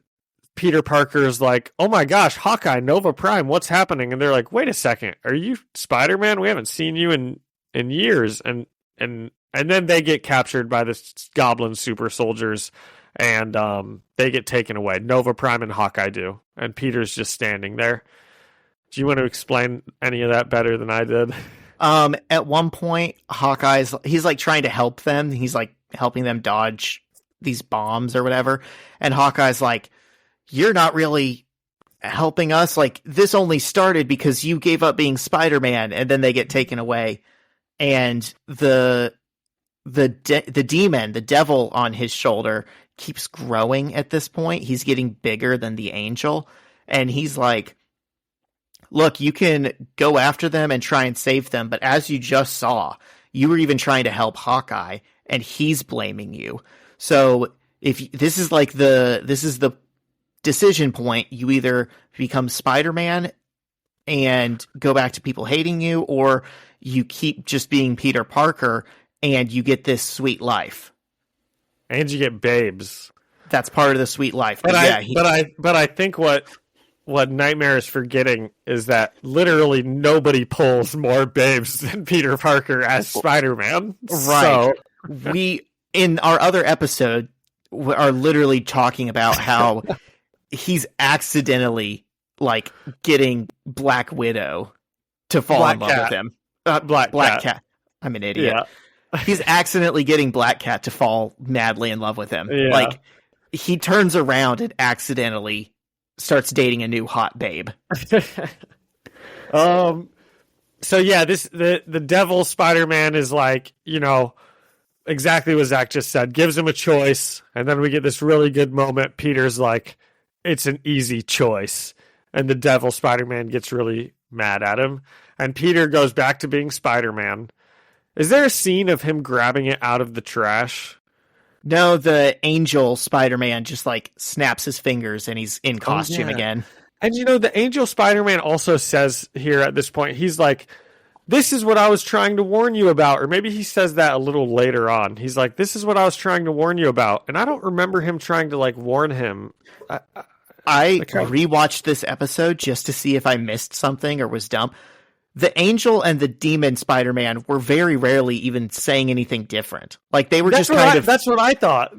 Peter Parker's like, oh my gosh, Hawkeye, Nova Prime, what's happening? And they're like, wait a second, are you Spider-Man? We haven't seen you in years. And then they get captured by the goblin super soldiers, and they get taken away. Nova Prime and Hawkeye do. And Peter's just standing there. Do you want to explain any of that better than I did? At one point, he's like trying to help them. He's like helping them dodge these bombs or whatever, and Hawkeye's like, you're not really helping us, like this only started because you gave up being Spider-Man. And then they get taken away, and the demon, the devil on his shoulder keeps growing. At this point, he's getting bigger than the angel, and he's like, look, you can go after them and try and save them, but as you just saw, you were even trying to help Hawkeye, and he's blaming you. So if this is the decision point, you either become Spider-Man and go back to people hating you, or you keep just being Peter Parker and you get this sweet life. And you get babes. That's part of the sweet life. But I think what Nightmare is forgetting is that literally nobody pulls more babes than Peter Parker as Spider-Man. Right. So, in our other episode, we are literally talking about how he's accidentally like getting Black Widow to fall in love with him. Black Cat. I'm an idiot. Yeah. He's accidentally getting Black Cat to fall madly in love with him. Yeah. Like, he turns around and accidentally starts dating a new hot babe. So yeah, the devil Spider-Man is like, you know, exactly what Zach just said, gives him a choice, and then we get this really good moment. Peter's like, it's an easy choice, and the devil Spider-Man gets really mad at him, and Peter goes back to being Spider-Man. Is there a scene of him grabbing it out of the trash? No, the angel Spider-Man just like snaps his fingers and he's in costume again. And you know, the angel Spider-Man also says here at this point, he's like, this is what I was trying to warn you about. Or maybe he says that a little later on. He's like, this is what I was trying to warn you about. And I don't remember him trying to like warn him. I rewatched this episode just to see if I missed something or was dumb. The angel and the demon Spider-Man were very rarely even saying anything different. Like they were just kind of that's what I thought.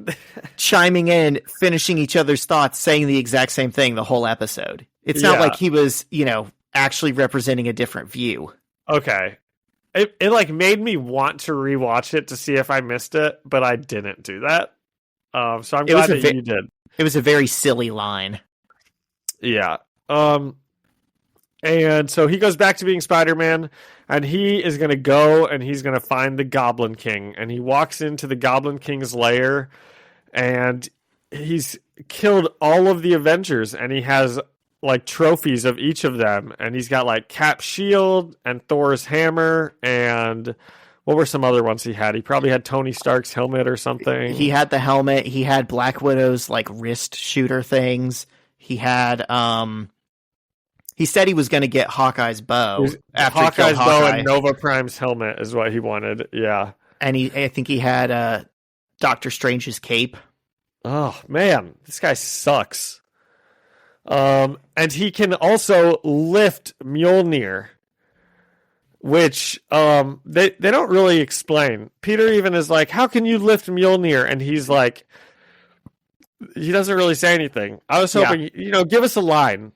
chiming in, finishing each other's thoughts, saying the exact same thing the whole episode. It's not like he was, actually representing a different view. Okay. It like made me want to rewatch it to see if I missed it, but I didn't do that. So I'm glad that you did. It was a very silly line. Yeah. And so he goes back to being Spider-Man, and he is going to go and he's going to find the Goblin King. And he walks into the Goblin King's lair, and he's killed all of the Avengers, and he has like trophies of each of them. And he's got like Cap's shield and Thor's hammer, and what were some other ones he had? He probably had Tony Stark's helmet or something. He had the helmet. He had Black Widow's like wrist shooter things. He had he said he was going to get Hawkeye's bow after Hawkeye's bow Hawkeye. and Nova Prime's helmet is what he wanted. Yeah. And I think he had Doctor Strange's cape. Oh man, this guy sucks. And he can also lift Mjolnir, which they don't really explain. Peter even is like, "How can you lift Mjolnir?" And he's like, he doesn't really say anything. I was hoping, give us a line.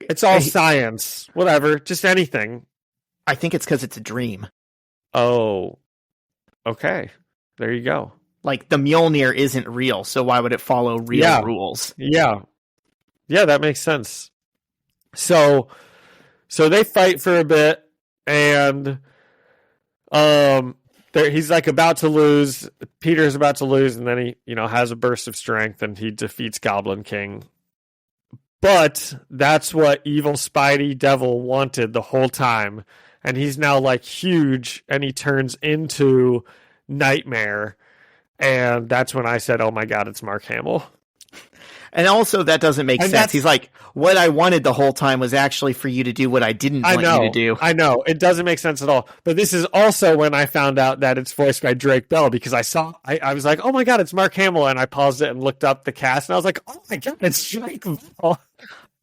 It's all science, whatever, just anything. I think it's because it's a dream. Oh, okay. There you go. Like the Mjolnir isn't real, so why would it follow real rules? Yeah, that makes sense. So they fight for a bit, and he's like about to lose. Peter's about to lose, and then he has a burst of strength, and he defeats Goblin King. But that's what evil Spidey Devil wanted the whole time. And he's now like huge, and he turns into Nightmare. And that's when I said, oh my God, it's Mark Hamill. And also that doesn't make sense. He's like, what I wanted the whole time was actually for you to do what I didn't want you to do. I know. It doesn't make sense at all. But this is also when I found out that it's voiced by Drake Bell, because I was like, oh my God, it's Mark Hamill. And I paused it and looked up the cast, and I was like, oh my God, it's Drake Bell.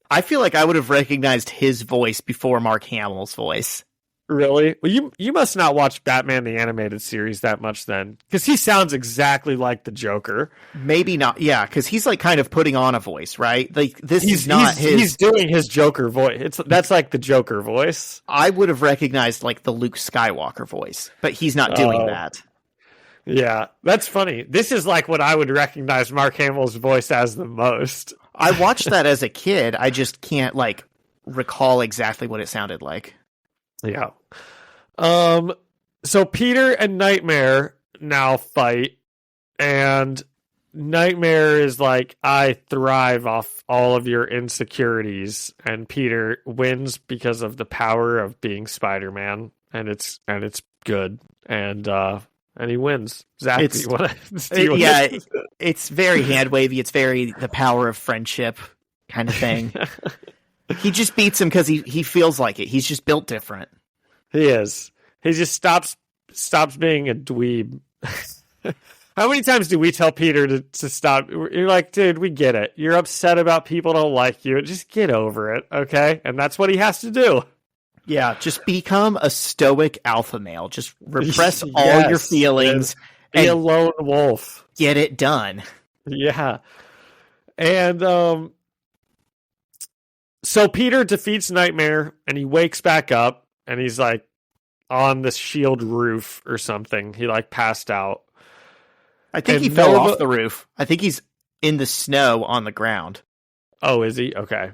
I feel like I would have recognized his voice before Mark Hamill's voice. Really? Well, you must not watch Batman the Animated Series that much then, because he sounds exactly like the Joker. Maybe not. Yeah, because he's like kind of putting on a voice, right? Like he's doing his Joker voice. That's like the Joker voice. I would have recognized like the Luke Skywalker voice, but he's not doing that. Yeah, that's funny. This is like what I would recognize Mark Hamill's voice as the most. I watched that as a kid. I just can't like recall exactly what it sounded like. Yeah. So Peter and Nightmare now fight, and Nightmare is like, I thrive off all of your insecurities, and Peter wins because of the power of being Spider-Man, and it's good, and he wins. Zach, it's very hand wavy. It's very the power of friendship kind of thing. He just beats him because he feels like it. He's just built different. He is. He just stops being a dweeb. How many times do we tell Peter to stop? You're like, dude, we get it. You're upset about people don't like you. Just get over it, okay? And that's what he has to do. Yeah, just become a stoic alpha male. Just repress all your feelings. Be a lone wolf. Get it done. Yeah. And so Peter defeats Nightmare, and he wakes back up, and he's like on the shield roof or something. He like passed out. I think he fell off the roof. I think he's in the snow on the ground. Oh, is he? Okay.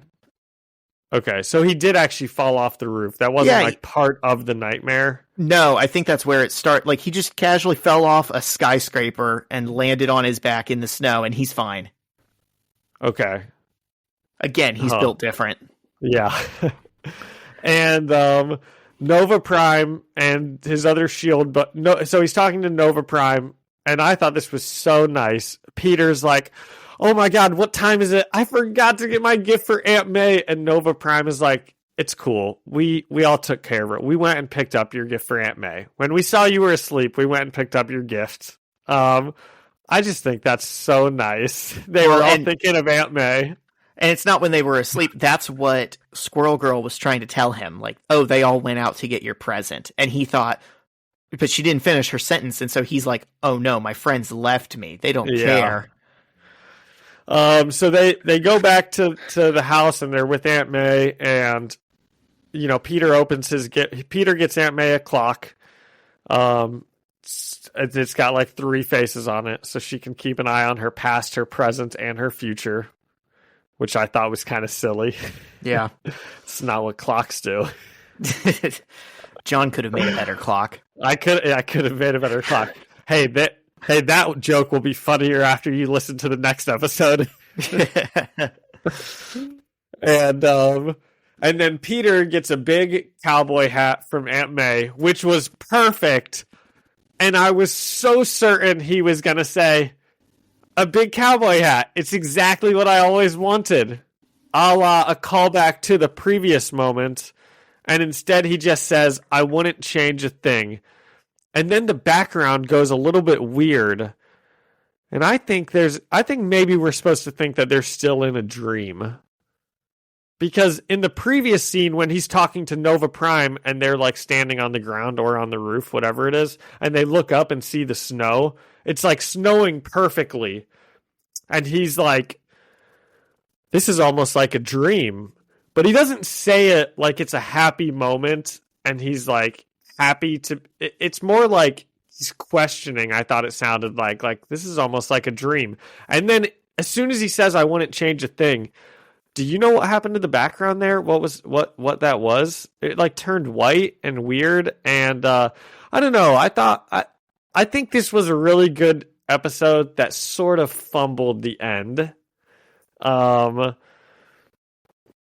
So he did actually fall off the roof. That wasn't like part of the nightmare. No, I think that's where it started. Like he just casually fell off a skyscraper and landed on his back in the snow, and he's fine. Okay. Again, he's built different. Yeah. And Nova Prime and his other shield, so he's talking to Nova Prime, and I thought this was so nice. Peter's like, oh my God, what time is it? I forgot to get my gift for Aunt May. And Nova Prime is like, it's cool. We all took care of it. We went and picked up your gift for Aunt May. When we saw you were asleep, we went and picked up your gift. I just think that's so nice. They were all thinking of Aunt May. And it's not when they were asleep. That's what Squirrel Girl was trying to tell him. Like, oh, they all went out to get your present. And he thought, but she didn't finish her sentence. And so he's like, oh no, my friends left me. They don't care. So they go back to the house and they're with Aunt May, and Peter gets Aunt May a clock. It's got like 3 faces on it, so she can keep an eye on her past, her present, and her future, which I thought was kind of silly. Yeah. It's not what clocks do. John could have made a better clock. I could have made a better clock. Hey, that joke will be funnier after you listen to the next episode. And then Peter gets a big cowboy hat from Aunt May, which was perfect. And I was so certain he was going to say, a big cowboy hat. It's exactly what I always wanted. A la a callback to the previous moment. And instead he just says, I wouldn't change a thing. And then the background goes a little bit weird. And I think maybe we're supposed to think that they're still in a dream. Because in the previous scene, when he's talking to Nova Prime and they're like standing on the ground or on the roof, whatever it is, and they look up and see the snow, it's like snowing perfectly. And he's like, this is almost like a dream. But he doesn't say it like it's a happy moment. And he's like happy to, it's more like he's questioning. I thought it sounded like this is almost like a dream. And then as soon as he says, I wouldn't change a thing, do you know what happened to the background there? What that was? It like turned white and weird. And I don't know. I think this was a really good episode that sort of fumbled the end.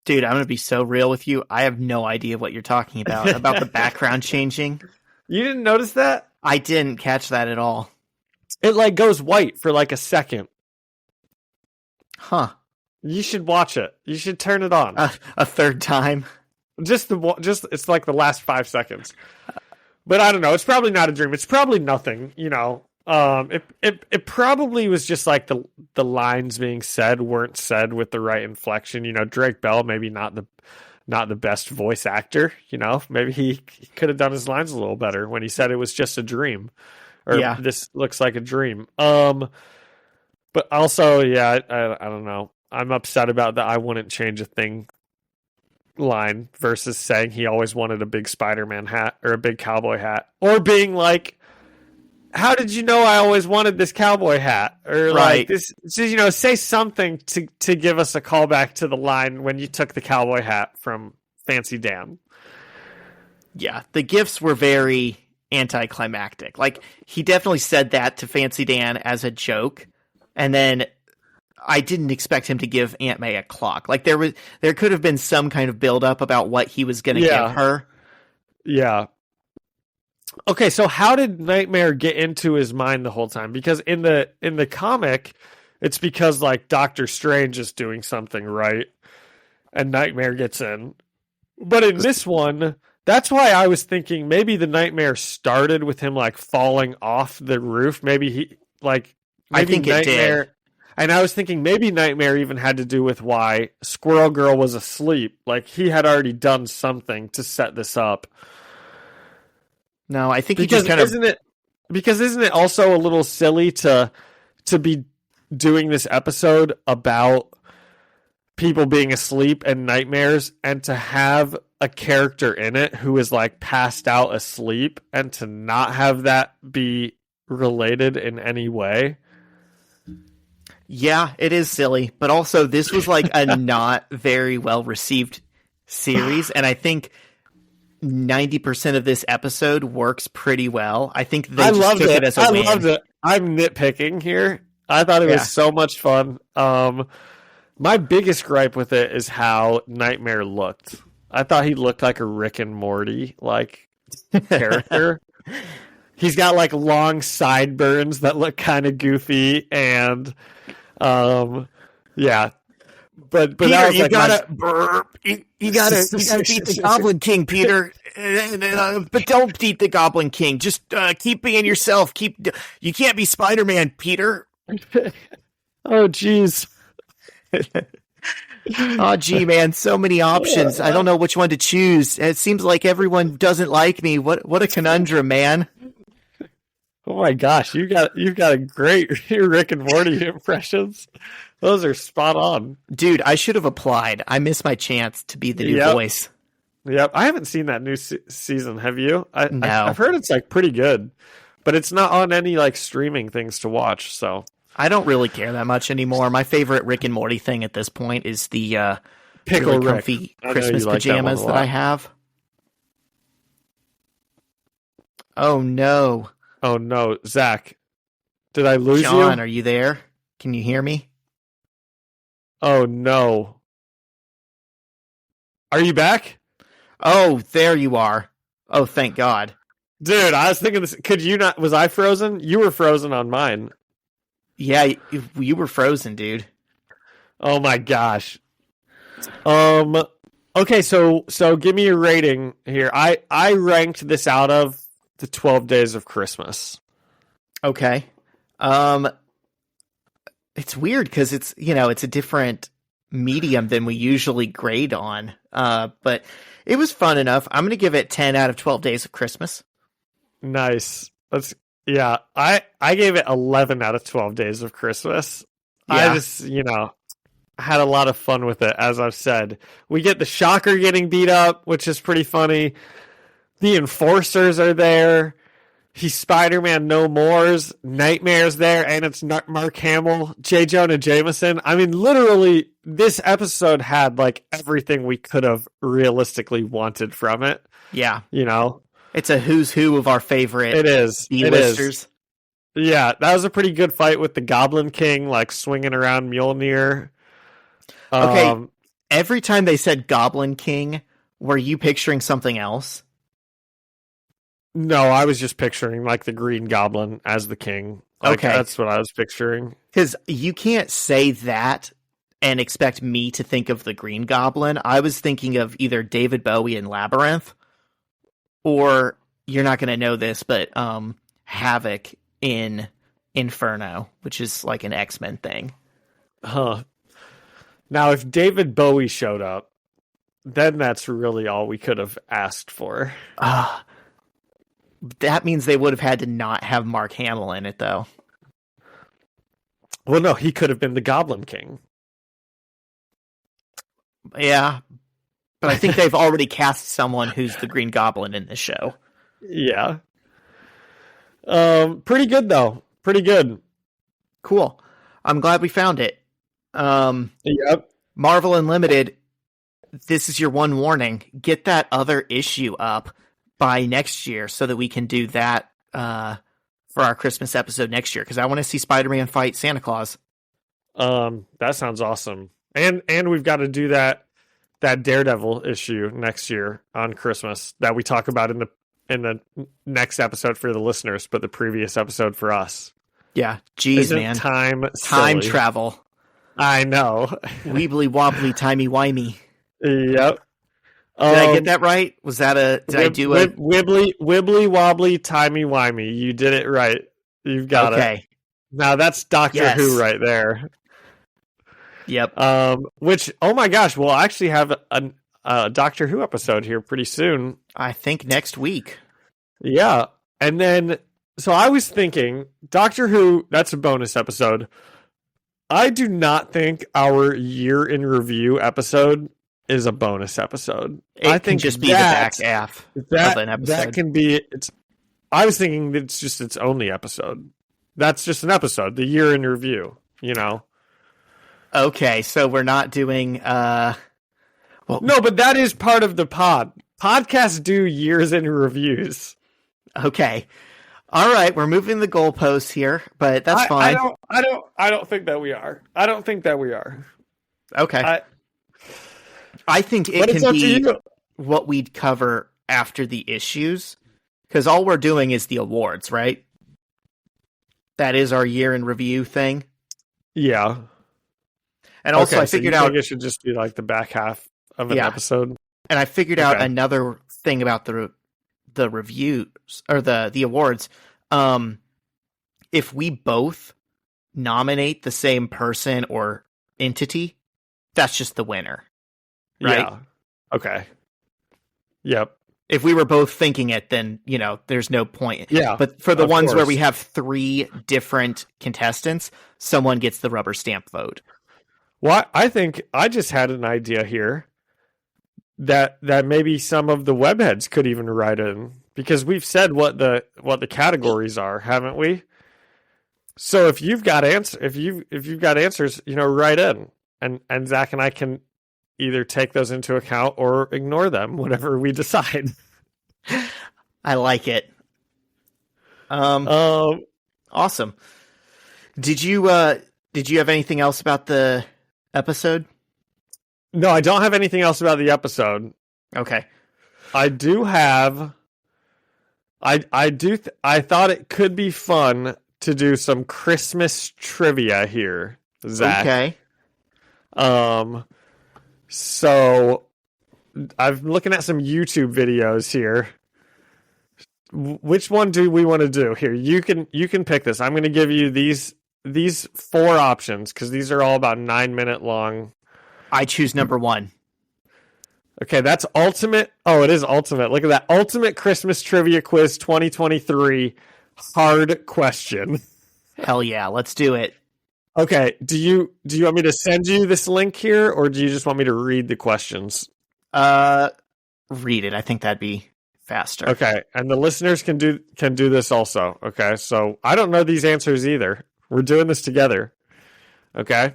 Dude, I'm going to be so real with you. I have no idea what you're talking about the background changing. You didn't notice that? I didn't catch that at all. It like goes white for like a second. Huh. You should watch it. You should turn it on. A third time. Just it's like the last 5 seconds. But I don't know. It's probably not a dream. It's probably nothing, It probably was just like the lines being said weren't said with the right inflection. Drake Bell, maybe not the best voice actor, Maybe he could have done his lines a little better when he said it was just a dream. Or this looks like a dream. But also, I don't know. I'm upset about the I wouldn't change a thing line versus saying he always wanted a big Spider-Man hat or a big cowboy hat, or being like, how did you know I always wanted this cowboy hat? Or like this, say something to give us a callback to the line when you took the cowboy hat from Fancy Dan. Yeah, the gifts were very anticlimactic. Like, he definitely said that to Fancy Dan as a joke, and then I didn't expect him to give Aunt May a clock. Like, there could have been some kind of build-up about what he was going to give her. Yeah. Okay, so how did Nightmare get into his mind the whole time? Because in the comic, it's because like Doctor Strange is doing something right, and Nightmare gets in. But in this one, that's why I was thinking maybe the Nightmare started with him like falling off the roof. I think it did. And I was thinking maybe Nightmare even had to do with why Squirrel Girl was asleep. Like, he had already done something to set this up. No, I think isn't it also a little silly to be doing this episode about people being asleep and nightmares, and to have a character in it who is like passed out asleep, and to not have that be related in any way? Yeah, it is silly, but also this was like a not very well received series, and I think 90% of this episode works pretty well. I think they just took it as a win. I loved it. I'm nitpicking here. I thought it was so much fun. My biggest gripe with it is how Nightmare looked. I thought he looked like a Rick and Morty like character. He's got like long sideburns that look kind of goofy, and But Peter, that was you like gotta you gotta beat the Goblin King, Peter. But don't beat the Goblin King. Just keep being yourself. You can't be Spider-Man, Peter. Oh, jeez. Oh, gee, man, so many options. I don't know which one to choose. It seems like everyone doesn't like me. What a conundrum, man. Oh my gosh, you've got a great Rick and Morty impressions. Those are spot on. Dude, I should have applied. I missed my chance to be the new voice. Yep, I haven't seen that new season. Have you? No. I've heard it's like pretty good, but it's not on any like streaming things to watch. So I don't really care that much anymore. My favorite Rick and Morty thing at this point is the pickle really comfy Christmas pajamas that I have. Oh no! Oh no, Zach, did I lose you? John, are you there? Can you hear me? Oh no! Are you back? Oh, there you are. Oh, thank God. Dude, I was thinking this. Could you not? Was I frozen? You were frozen on mine. Yeah, you were frozen, dude. Oh my gosh. Okay, so give me a rating here. I ranked this out of the 12 Days of Christmas. Okay. It's weird because it's a different medium than we usually grade on. But it was fun enough. I'm going to give it 10 out of 12 Days of Christmas. Nice. I gave it 11 out of 12 Days of Christmas. Yeah. I just, had a lot of fun with it, as I've said. We get the Shocker getting beat up, which is pretty funny. The Enforcers are there. He's Spider-Man No More's. Nightmare's there, and it's Mark Hamill, J. Jonah Jameson. I mean, literally, this episode had, like, everything we could have realistically wanted from it. Yeah. It's a who's who of our favorite B-listers. Yeah, that was a pretty good fight with the Goblin King, like, swinging around Mjolnir. Okay, every time they said Goblin King, were you picturing something else? No, I was just picturing like the Green Goblin as the king. Like, okay. That's what I was picturing. Because you can't say that and expect me to think of the Green Goblin. I was thinking of either David Bowie in Labyrinth, or you're not going to know this, but Havoc in Inferno, which is like an X-Men thing. Huh. Now, if David Bowie showed up, then that's really all we could have asked for. That means they would have had to not have Mark Hamill in it, though. Well, no, he could have been the Goblin King. Yeah, but I think they've already cast someone who's the Green Goblin in the show. Yeah. Pretty good, though. Pretty good. Cool. I'm glad we found it. Yep. Marvel Unlimited, this is your one warning. Get that other issue up by next year so that we can do that for our Christmas episode next year, because I want to see Spider-Man fight Santa Claus. That sounds awesome. And we've got to do that Daredevil issue next year on Christmas that we talk about in the next episode for the listeners, but the previous episode for us. Yeah, jeez, man. Time travel. I know. Weebly wobbly, timey wimey. Yep. Did I get that right? Was that I do it? Wibbly wobbly, timey wimey. You did it right. You've got it. Okay. Now that's Doctor Who right there. Yep. Which, oh my gosh, we'll actually have a Doctor Who episode here pretty soon. I think next week. Yeah. And then, so I was thinking, Doctor Who, that's a bonus episode. I do not think our year in review episode is a bonus episode. I think just be the back half of an episode. That can be. I was thinking it's just its only episode. That's just an episode. The year in review. Okay, so we're not doing. No, but that is part of the pod. Podcasts do years in reviews. Okay. All right, we're moving the goalposts here, but that's fine. I don't think that we are. I don't think that we are. Okay. I think it can be what we'd cover after the issues, because all we're doing is the awards, right? That is our year in review thing. Yeah. And also, I figured out it should just be like the back half of an episode. And I figured out another thing about the reviews or the awards. If we both nominate the same person or entity, that's just the winner. Right? Yeah. Okay. Yep. If we were both thinking it, then, there's no point. Yeah. But for the ones where course. we have 3 different contestants, someone gets the rubber stamp vote. Well, I think I just had an idea here that maybe some of the webheads could even write in, because we've said what the categories are, haven't we? So if you've got answers, write in, and Zach and I can either take those into account or ignore them, whatever we decide. I like it. Awesome. Did you have anything else about the episode? No, I don't have anything else about the episode. Okay. I do have. I thought it could be fun to do some Christmas trivia here, Zach. Okay. So I'm looking at some YouTube videos here. Which one do we want to do here? You can pick this. I'm going to give you these 4 options, because these are all about 9-minute long. I choose number 1. Okay, that's ultimate. Oh, it is ultimate. Look at that. Ultimate Christmas Trivia Quiz 2023. Hard question. Hell yeah, let's do it. Okay, do you want me to send you this link here, or do you just want me to read the questions? Read it. I think that'd be faster. Okay, and the listeners can do this also. Okay, so I don't know these answers either. We're doing this together. Okay.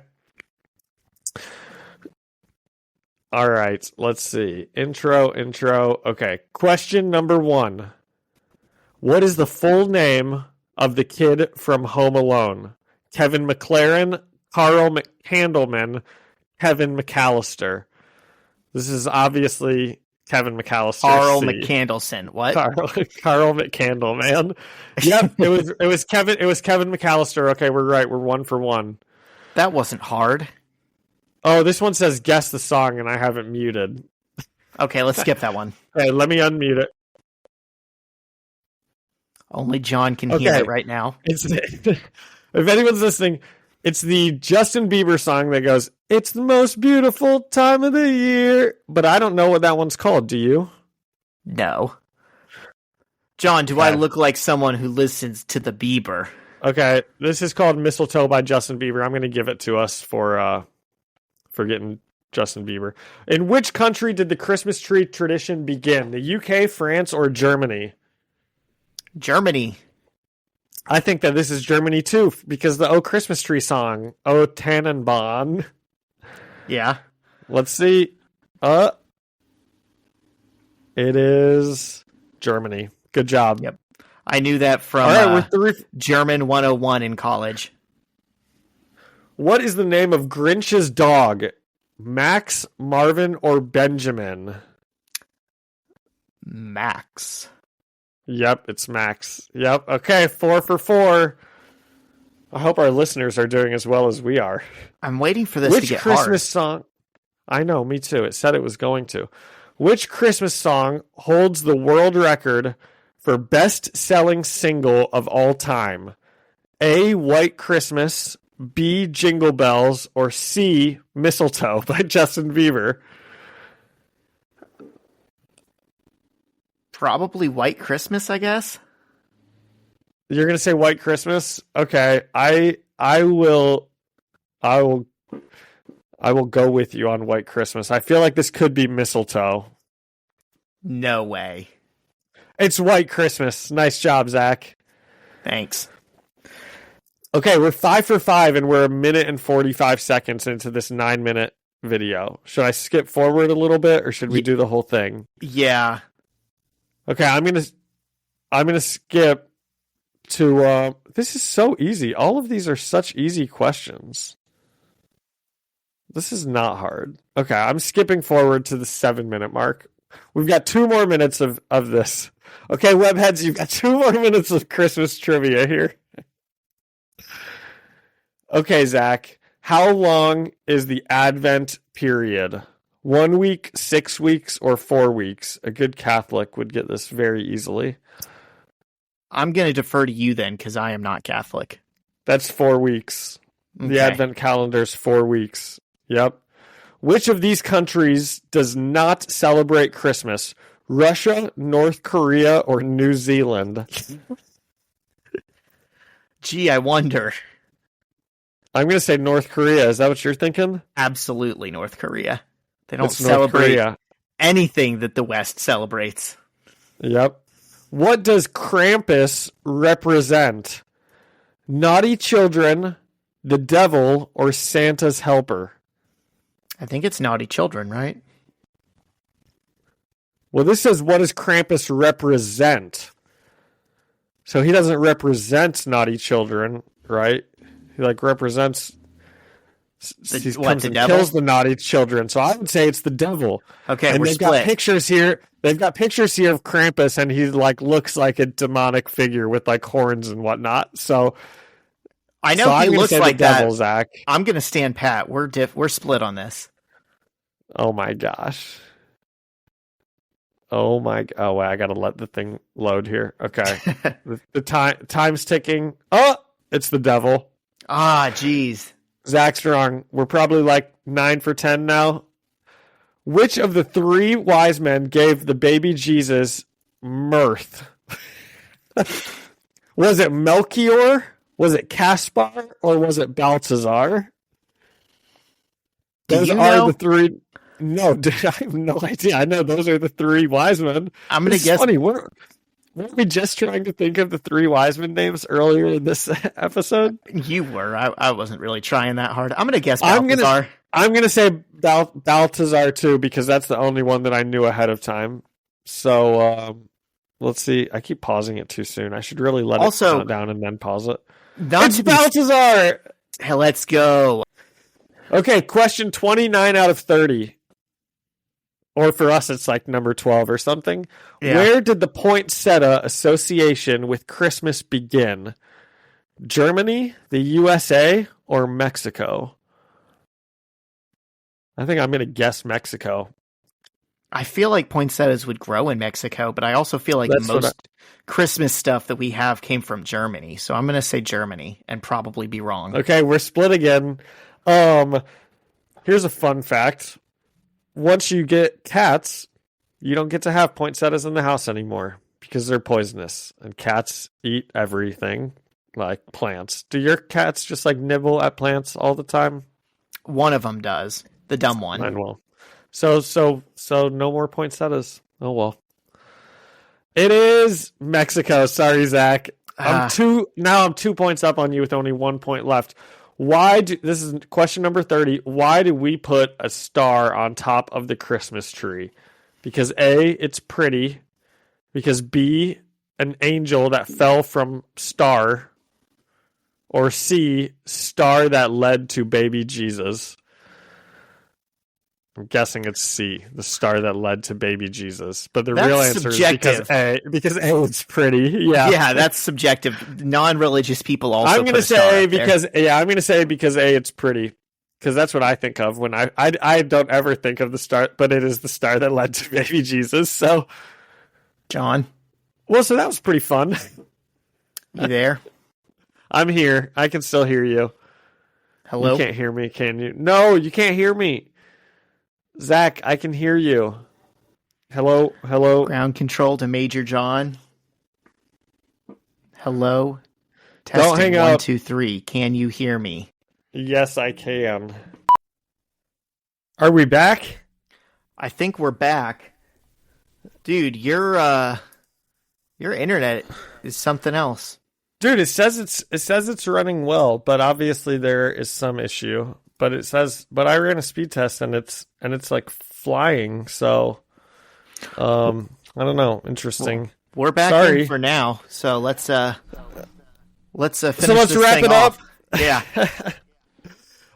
All right, let's see. Intro. Okay, question number 1. What is the full name of the kid from Home Alone? Kevin McLaren, Carl McCandleman, Kevin McAllister. This is obviously Kevin McAllister. Carl McCandleson. What? Carl McCandle, man. Yep, it was Kevin McAllister. Okay, we're right. We're 1 for 1. That wasn't hard. Oh, this one says guess the song, and I have it muted. Okay, let's skip that one. Okay, let me unmute it. Only John can hear it right now. If anyone's listening, it's the Justin Bieber song that goes, "It's the most beautiful time of the year." But I don't know what that one's called. Do you? No. John, do I look like someone who listens to the Bieber? Okay, this is called "Mistletoe" by Justin Bieber. I'm going to give it to us for getting Justin Bieber. In which country did the Christmas tree tradition begin? The UK, France, or Germany? Germany. I think that this is Germany too, because the "Oh Christmas Tree" song, "Oh Tannenbaum." Yeah. Let's see. It is Germany. Good job. Yep. I knew that from German 101 in college. What is the name of Grinch's dog? Max, Marvin, or Benjamin? Max. Yep, it's Max. Yep. Okay, 4 for 4. I hope our listeners are doing as well as we are. I'm waiting for this to get Christmas hard. Song? I know, me too. It said it was going to. Which Christmas song holds the world record for best-selling single of all time? A, White Christmas, B, Jingle Bells, or C, Mistletoe by Justin Bieber? Probably White Christmas, I guess. You're gonna say White Christmas? Okay, I will go with you on White Christmas. I feel like this could be Mistletoe. No way. It's White Christmas. Nice job, Zach. Thanks. Okay, we're 5 for 5, and we're 1 minute and 45 seconds into this 9-minute video. Should I skip forward a little bit, or should we do the whole thing? Yeah. Okay, I'm gonna skip to. This is so easy. All of these are such easy questions. This is not hard. Okay, I'm skipping forward to the 7-minute mark. We've got 2 more minutes of this. Okay, webheads, you've got 2 more minutes of Christmas trivia here. Okay, Zach, how long is the Advent period? 1 week, 6 weeks, or 4 weeks? A good Catholic would get this very easily. I'm going to defer to you then, because I am not Catholic. That's 4 weeks. Okay. The Advent calendar's 4 weeks. Yep. Which of these countries does not celebrate Christmas? Russia, North Korea, or New Zealand? Gee, I wonder. I'm going to say North Korea. Is that what you're thinking? Absolutely North Korea. They don't It's North celebrate Korea. anything that the West celebrates. Yep. What does Krampus represent? Naughty children, the devil, or Santa's helper? I think it's naughty children, right? Well, this says, what does Krampus represent? So he doesn't represent naughty children, right? He represents. He comes the and devil? kills the naughty children. So I would say it's the devil. Okay, and we're they've split. got pictures here. They've got pictures here of Krampus, and he looks like a demonic figure with horns and whatnot. So I know he looks like the devil, that. Zach. I'm gonna stand pat. We're split on this. Oh my gosh. Oh my! Oh, wait, I gotta let the thing load here. Okay, the time's ticking. Oh, it's the devil. Ah, jeez. Zach's wrong. We're probably 9 for 10 now. Which of the 3 wise men gave the baby Jesus mirth? Was it Melchior? Was it Caspar? Or was it Balthazar? Those are the 3. No, dude, I have no idea. I know those are the 3 wise men. I'm gonna guess. Funny. Weren't we just trying to think of the 3 wise men names earlier in this episode? You were. I wasn't really trying that hard. I'm gonna guess Balthazar. I'm gonna say Balthazar too, because that's the only one that I knew ahead of time. So let's see. I keep pausing it too soon. I should really let it count down and then pause it. It's Balthazar. Hey, let's go. Okay, question 29 out of 30. Or for us, it's number 12 or something. Yeah. Where did the poinsettia association with Christmas begin? Germany, the USA, or Mexico? I think I'm going to guess Mexico. I feel like poinsettias would grow in Mexico, but I also feel like most Christmas stuff that we have came from Germany. So I'm going to say Germany and probably be wrong. Okay, we're split again. Here's a fun fact. Once you get cats, you don't get to have poinsettias in the house anymore because they're poisonous, and cats eat everything, like plants. Do your cats just nibble at plants all the time? One of them does. The dumb one. Mine will. So no more poinsettias. Oh well. It is Mexico. Sorry, Zach. I'm 2 points up on you with only 1 point left. This is question number 30. Why do we put a star on top of the Christmas tree? Because A, it's pretty. Because B, an angel that fell from star. Or C, star that led to baby Jesus. I'm guessing it's C, the star that led to baby Jesus. But the real answer subjective. is because A, it's pretty. Yeah. Yeah, that's subjective. Non-religious people also I'm going to say because A, it's pretty. Because that's what I think of when I don't ever think of the star, but it is the star that led to baby Jesus. So, John. Well, so that was pretty fun. You there? I'm here. I can still hear you. Hello? You can't hear me, can you? No, you can't hear me. Zach, I can hear you. Hello? Ground control to Major John. Hello? Testing. Don't hang 1, up. 2, 3. Can you hear me? Yes, I can. Are we back? I think we're back. Dude, your internet is something else. Dude, it says it's running well, but obviously there is some issue. But I ran a speed test and it's flying. So, I don't know. Interesting. Well, we're back in for now. So let's finish let's wrap it off. Up. Yeah.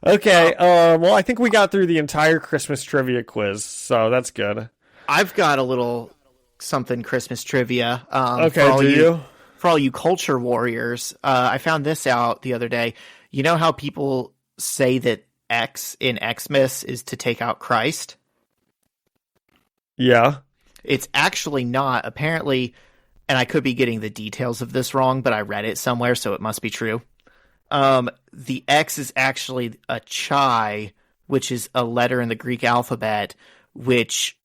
Okay. Well, I think we got through the entire Christmas trivia quiz, so that's good. I've got a little something Christmas trivia. Okay. For all you culture warriors, I found this out the other day. You know how people say that X in Xmas is to take out Christ? Yeah. It's actually not. Apparently, and I could be getting the details of this wrong, but I read it somewhere, so it must be true. The X is actually a chai which is a letter in the Greek alphabet, which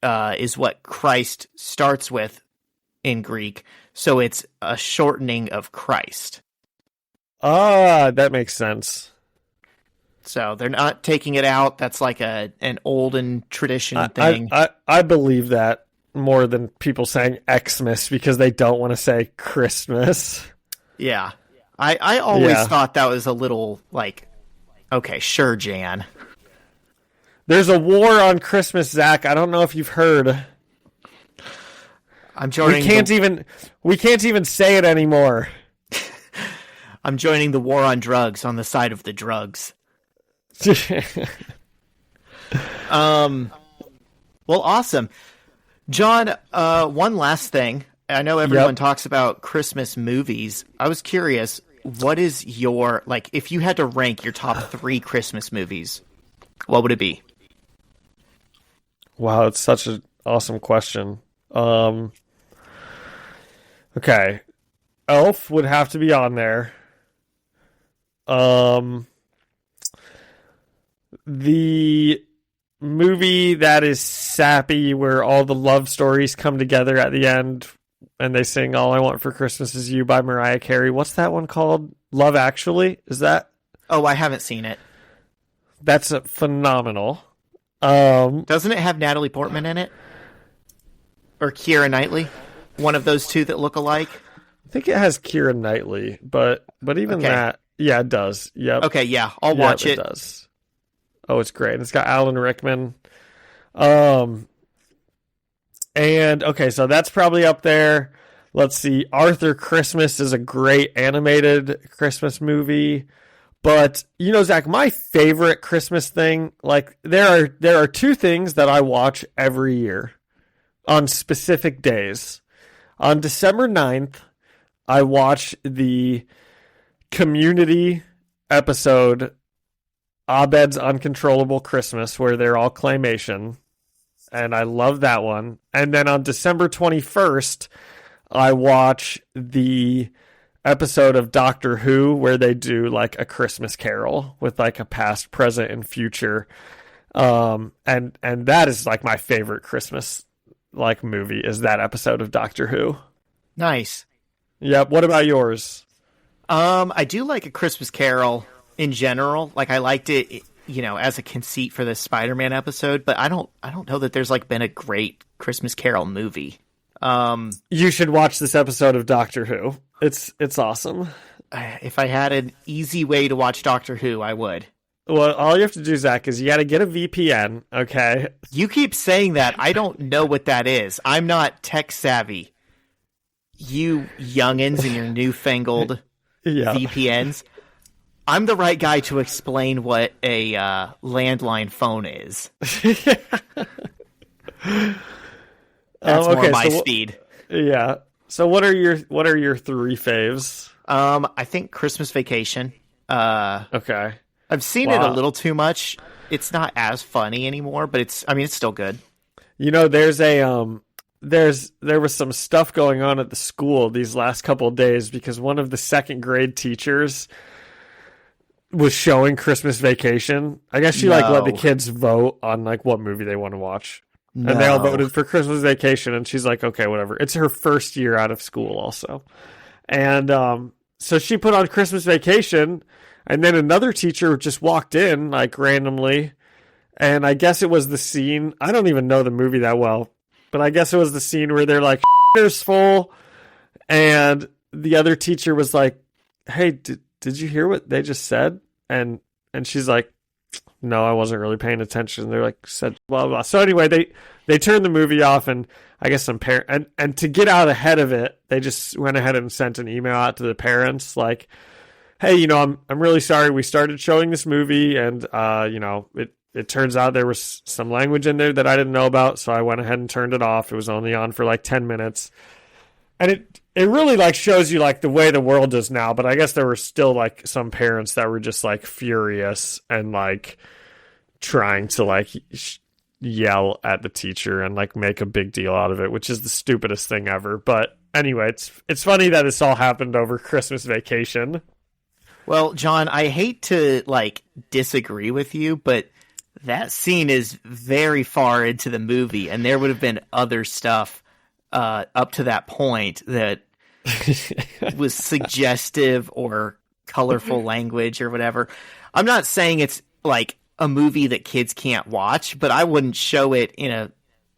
is what Christ starts with in Greek. So it's a shortening of Christ. Ah, that makes sense. So they're not taking it out. That's like an olden tradition thing. I believe that more than people saying Xmas because they don't want to say Christmas. Yeah. I always thought that was a little like, okay, sure, Jan. There's a war on Christmas, Zach. I don't know if you've heard. I'm joining. We can't even say it anymore. I'm joining the war on drugs on the side of the drugs. Well, awesome. John, one last thing. I know everyone talks about Christmas movies. I was curious, what is your, like, if you had to rank your top 3 Christmas movies, what would it be? Wow, it's such an awesome question. Okay. Elf would have to be on there. The movie that is sappy where all the love stories come together at the end and they sing All I Want for Christmas Is You by Mariah Carey. What's that one called? Love Actually? Is that? Oh, I haven't seen it. That's phenomenal. Doesn't it have Natalie Portman in it? Or Keira Knightley? One of those two that look alike? I think it has Keira Knightley, but even that, yeah, it does. Yep. Okay, yeah, I'll watch it. It does. Oh, it's great. It's got Alan Rickman. And okay, so that's probably up there. Let's see. Arthur Christmas is a great animated Christmas movie. But, you know, Zach, my favorite Christmas thing, like there are 2 things that I watch every year on specific days. On December 9th, I watch the Community episode Abed's Uncontrollable Christmas, where they're all claymation, and I love that one. And then on December 21st, I watch the episode of Doctor Who where they do like a Christmas Carol with like a past, present, and future. And that is like my favorite Christmas like movie is that episode of Doctor Who. Nice. Yep. What about yours? I do like A Christmas Carol in general. Like I liked it, you know, as a conceit for this Spider-Man episode, but I don't know that there's like been a great Christmas Carol movie. You should watch this episode of Doctor Who. It's awesome. If I had an easy way to watch Doctor Who, I would. Well, all you have to do, Zach, is you got to get a VPN, okay? You keep saying that. I don't know what that is. I'm not tech savvy. You youngins and your newfangled VPNs. I'm the right guy to explain what a landline phone is. That's more my speed. Yeah. So what are your 3 faves? I think Christmas Vacation. Okay. I've seen it a little too much. It's not as funny anymore, but it's still good. You know, there was some stuff going on at the school these last couple of days because one of the 2nd grade teachers was showing Christmas Vacation. I guess she let the kids vote on like what movie they want to watch. No. And they all voted for Christmas Vacation, and she's like, okay, whatever. It's her first year out of school also. And so she put on Christmas Vacation, and then another teacher just walked in, like, randomly, and I guess it was the scene. I don't even know the movie that well, but I guess it was the scene where they're like, "There's full," and the other teacher was like, "Hey, did you hear what they just said?" And she's like, "No, I wasn't really paying attention." They're like, said blah blah. So anyway, they turned the movie off, and I guess some parent and to get out ahead of it, they just went ahead and sent an email out to the parents like, "Hey, you know, I'm really sorry. We started showing this movie, and you know, it turns out there was some language in there that I didn't know about, so I went ahead and turned it off. It was only on for like 10 minutes." And it really like shows you like the way the world is now, but I guess there were still like some parents that were just like furious and like trying to like yell at the teacher and like make a big deal out of it, which is the stupidest thing ever. But anyway, it's funny that this all happened over Christmas Vacation. Well, John, I hate to like disagree with you, but that scene is very far into the movie, and there would have been other stuff up to that point that was suggestive or colorful language or whatever. I'm not saying it's like a movie that kids can't watch, but I wouldn't show it in a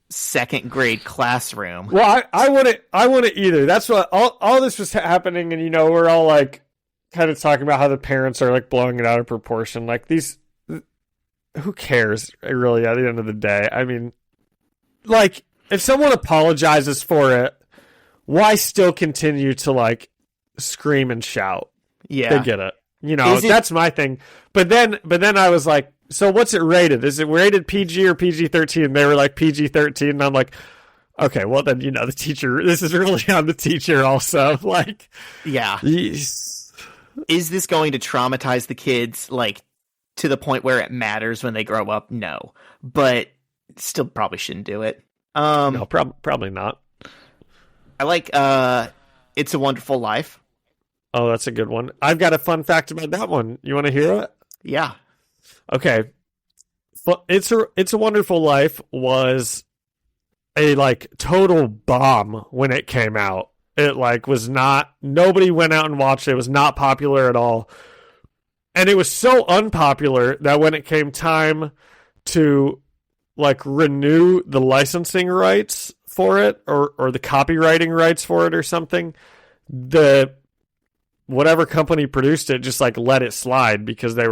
second grade classroom. Well, I wouldn't either. That's what all this was happening, and we're all like kind of talking about how the parents are like blowing it out of proportion. Like these, who cares really at the end of the day? I mean, like if someone apologizes for it, why still continue to like scream and shout? Yeah, they get it. That's my thing. But then I was like, so what's it rated? Is it rated PG or PG-13? They were like PG-13, and I'm like, okay, well then the teacher. This is really on the teacher also. Like, yeah, is this going to traumatize the kids like to the point where it matters when they grow up? No, but still probably shouldn't do it. No, probably not. I like It's a Wonderful Life. Oh, that's a good one. I've got a fun fact about that one. You want to hear it? Yeah. Okay. It's a Wonderful Life was a like total bomb when it came out. It like was not, nobody went out and watched it. It was not popular at all. And it was so unpopular that when it came time to like renew the licensing rights for it or the copywriting rights for it or something, whatever company produced it just like let it slide because they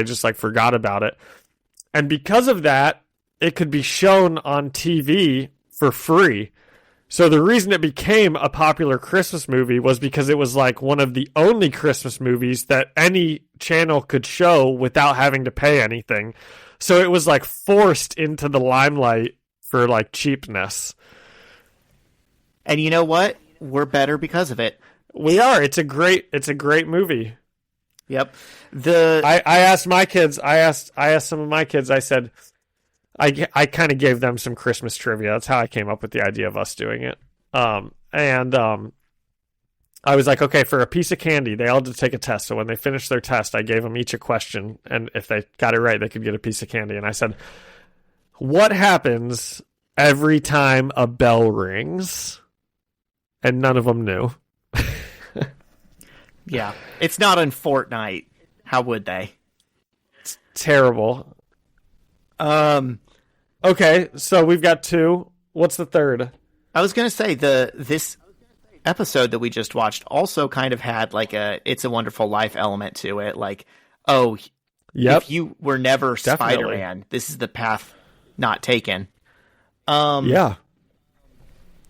just like forgot about it. And because of that, it could be shown on TV for free. So the reason it became a popular Christmas movie was because it was like one of the only Christmas movies that any channel could show without having to pay anything. So it was like forced into the limelight for like cheapness. And you know what? We're better because of it. We are. It's a great movie. Yep. I asked my kids. I asked some of my kids. I said, I kind of gave them some Christmas trivia. That's how I came up with the idea of us doing it. I was like, okay, for a piece of candy, they all had to take a test. So when they finished their test, I gave them each a question, and if they got it right, they could get a piece of candy. And I said, what happens every time a bell rings? And none of them knew. Yeah. It's not on Fortnite. How would they? It's terrible. Okay, so we've got 2. What's the third? I was going to say this episode that we just watched also kind of had like a It's a Wonderful Life element to it. Like, oh, yep. If you were never Definitely. Spider-Man, this is the path not taken. Yeah.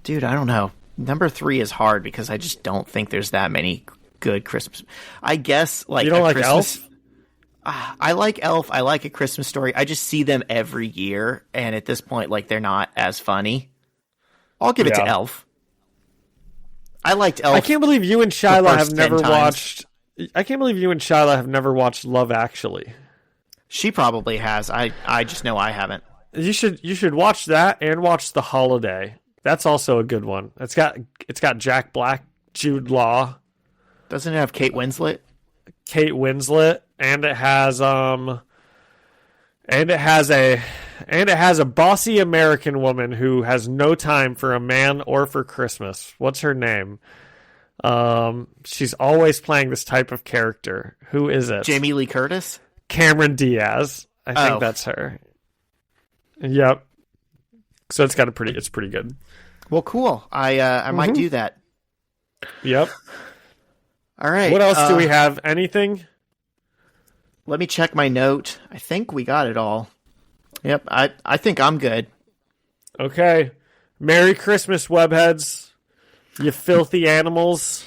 Dude, I don't know. Number 3 is hard because I just don't think there's that many good Christmas. I guess like you don't like Christmas, Elf? I like Elf. I like A Christmas Story. I just see them every year, and at this point, like they're not as funny. I'll give it to Elf. I liked Elf. I can't believe you and Shyla have never watched. I can't believe you and Shyla have never watched Love Actually. She probably has. I just know I haven't. You should watch that and watch The Holiday. That's also a good one. It's got Jack Black, Jude Law. Doesn't it have Kate Winslet? Kate Winslet, and it has a bossy American woman who has no time for a man or for Christmas. What's her name? She's always playing this type of character. Who is it? Jamie Lee Curtis? Cameron Diaz. I think that's her. Yep. So it's pretty good. Well, cool. I might do that. Yep. All right. What else do we have? Anything? Let me check my note. I think we got it all. Yep. I think I'm good. Okay. Merry Christmas, webheads. You filthy animals.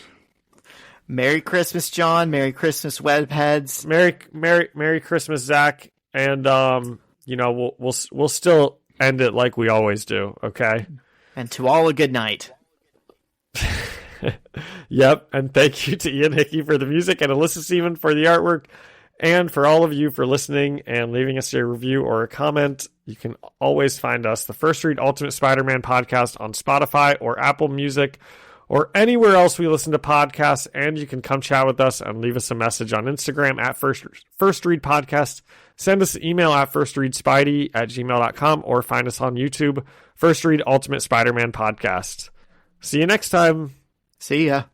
Merry Christmas, John. Merry Christmas, webheads. Merry Christmas, Zach. And we'll still end it like we always do. Okay. And to all a good night. Yep. And thank you to Ian Hickey for the music and Alyssa Seaman for the artwork, and for all of you for listening and leaving us a review or a comment. You can always find us, the First Read Ultimate Spider-Man podcast, on Spotify or Apple Music or anywhere else we listen to podcasts. And you can come chat with us and leave us a message on Instagram at First Read Podcast. send us an email at firstreadspidey@gmail.com or find us on YouTube, First Read Ultimate Spider-Man Podcast. See you next time. See ya.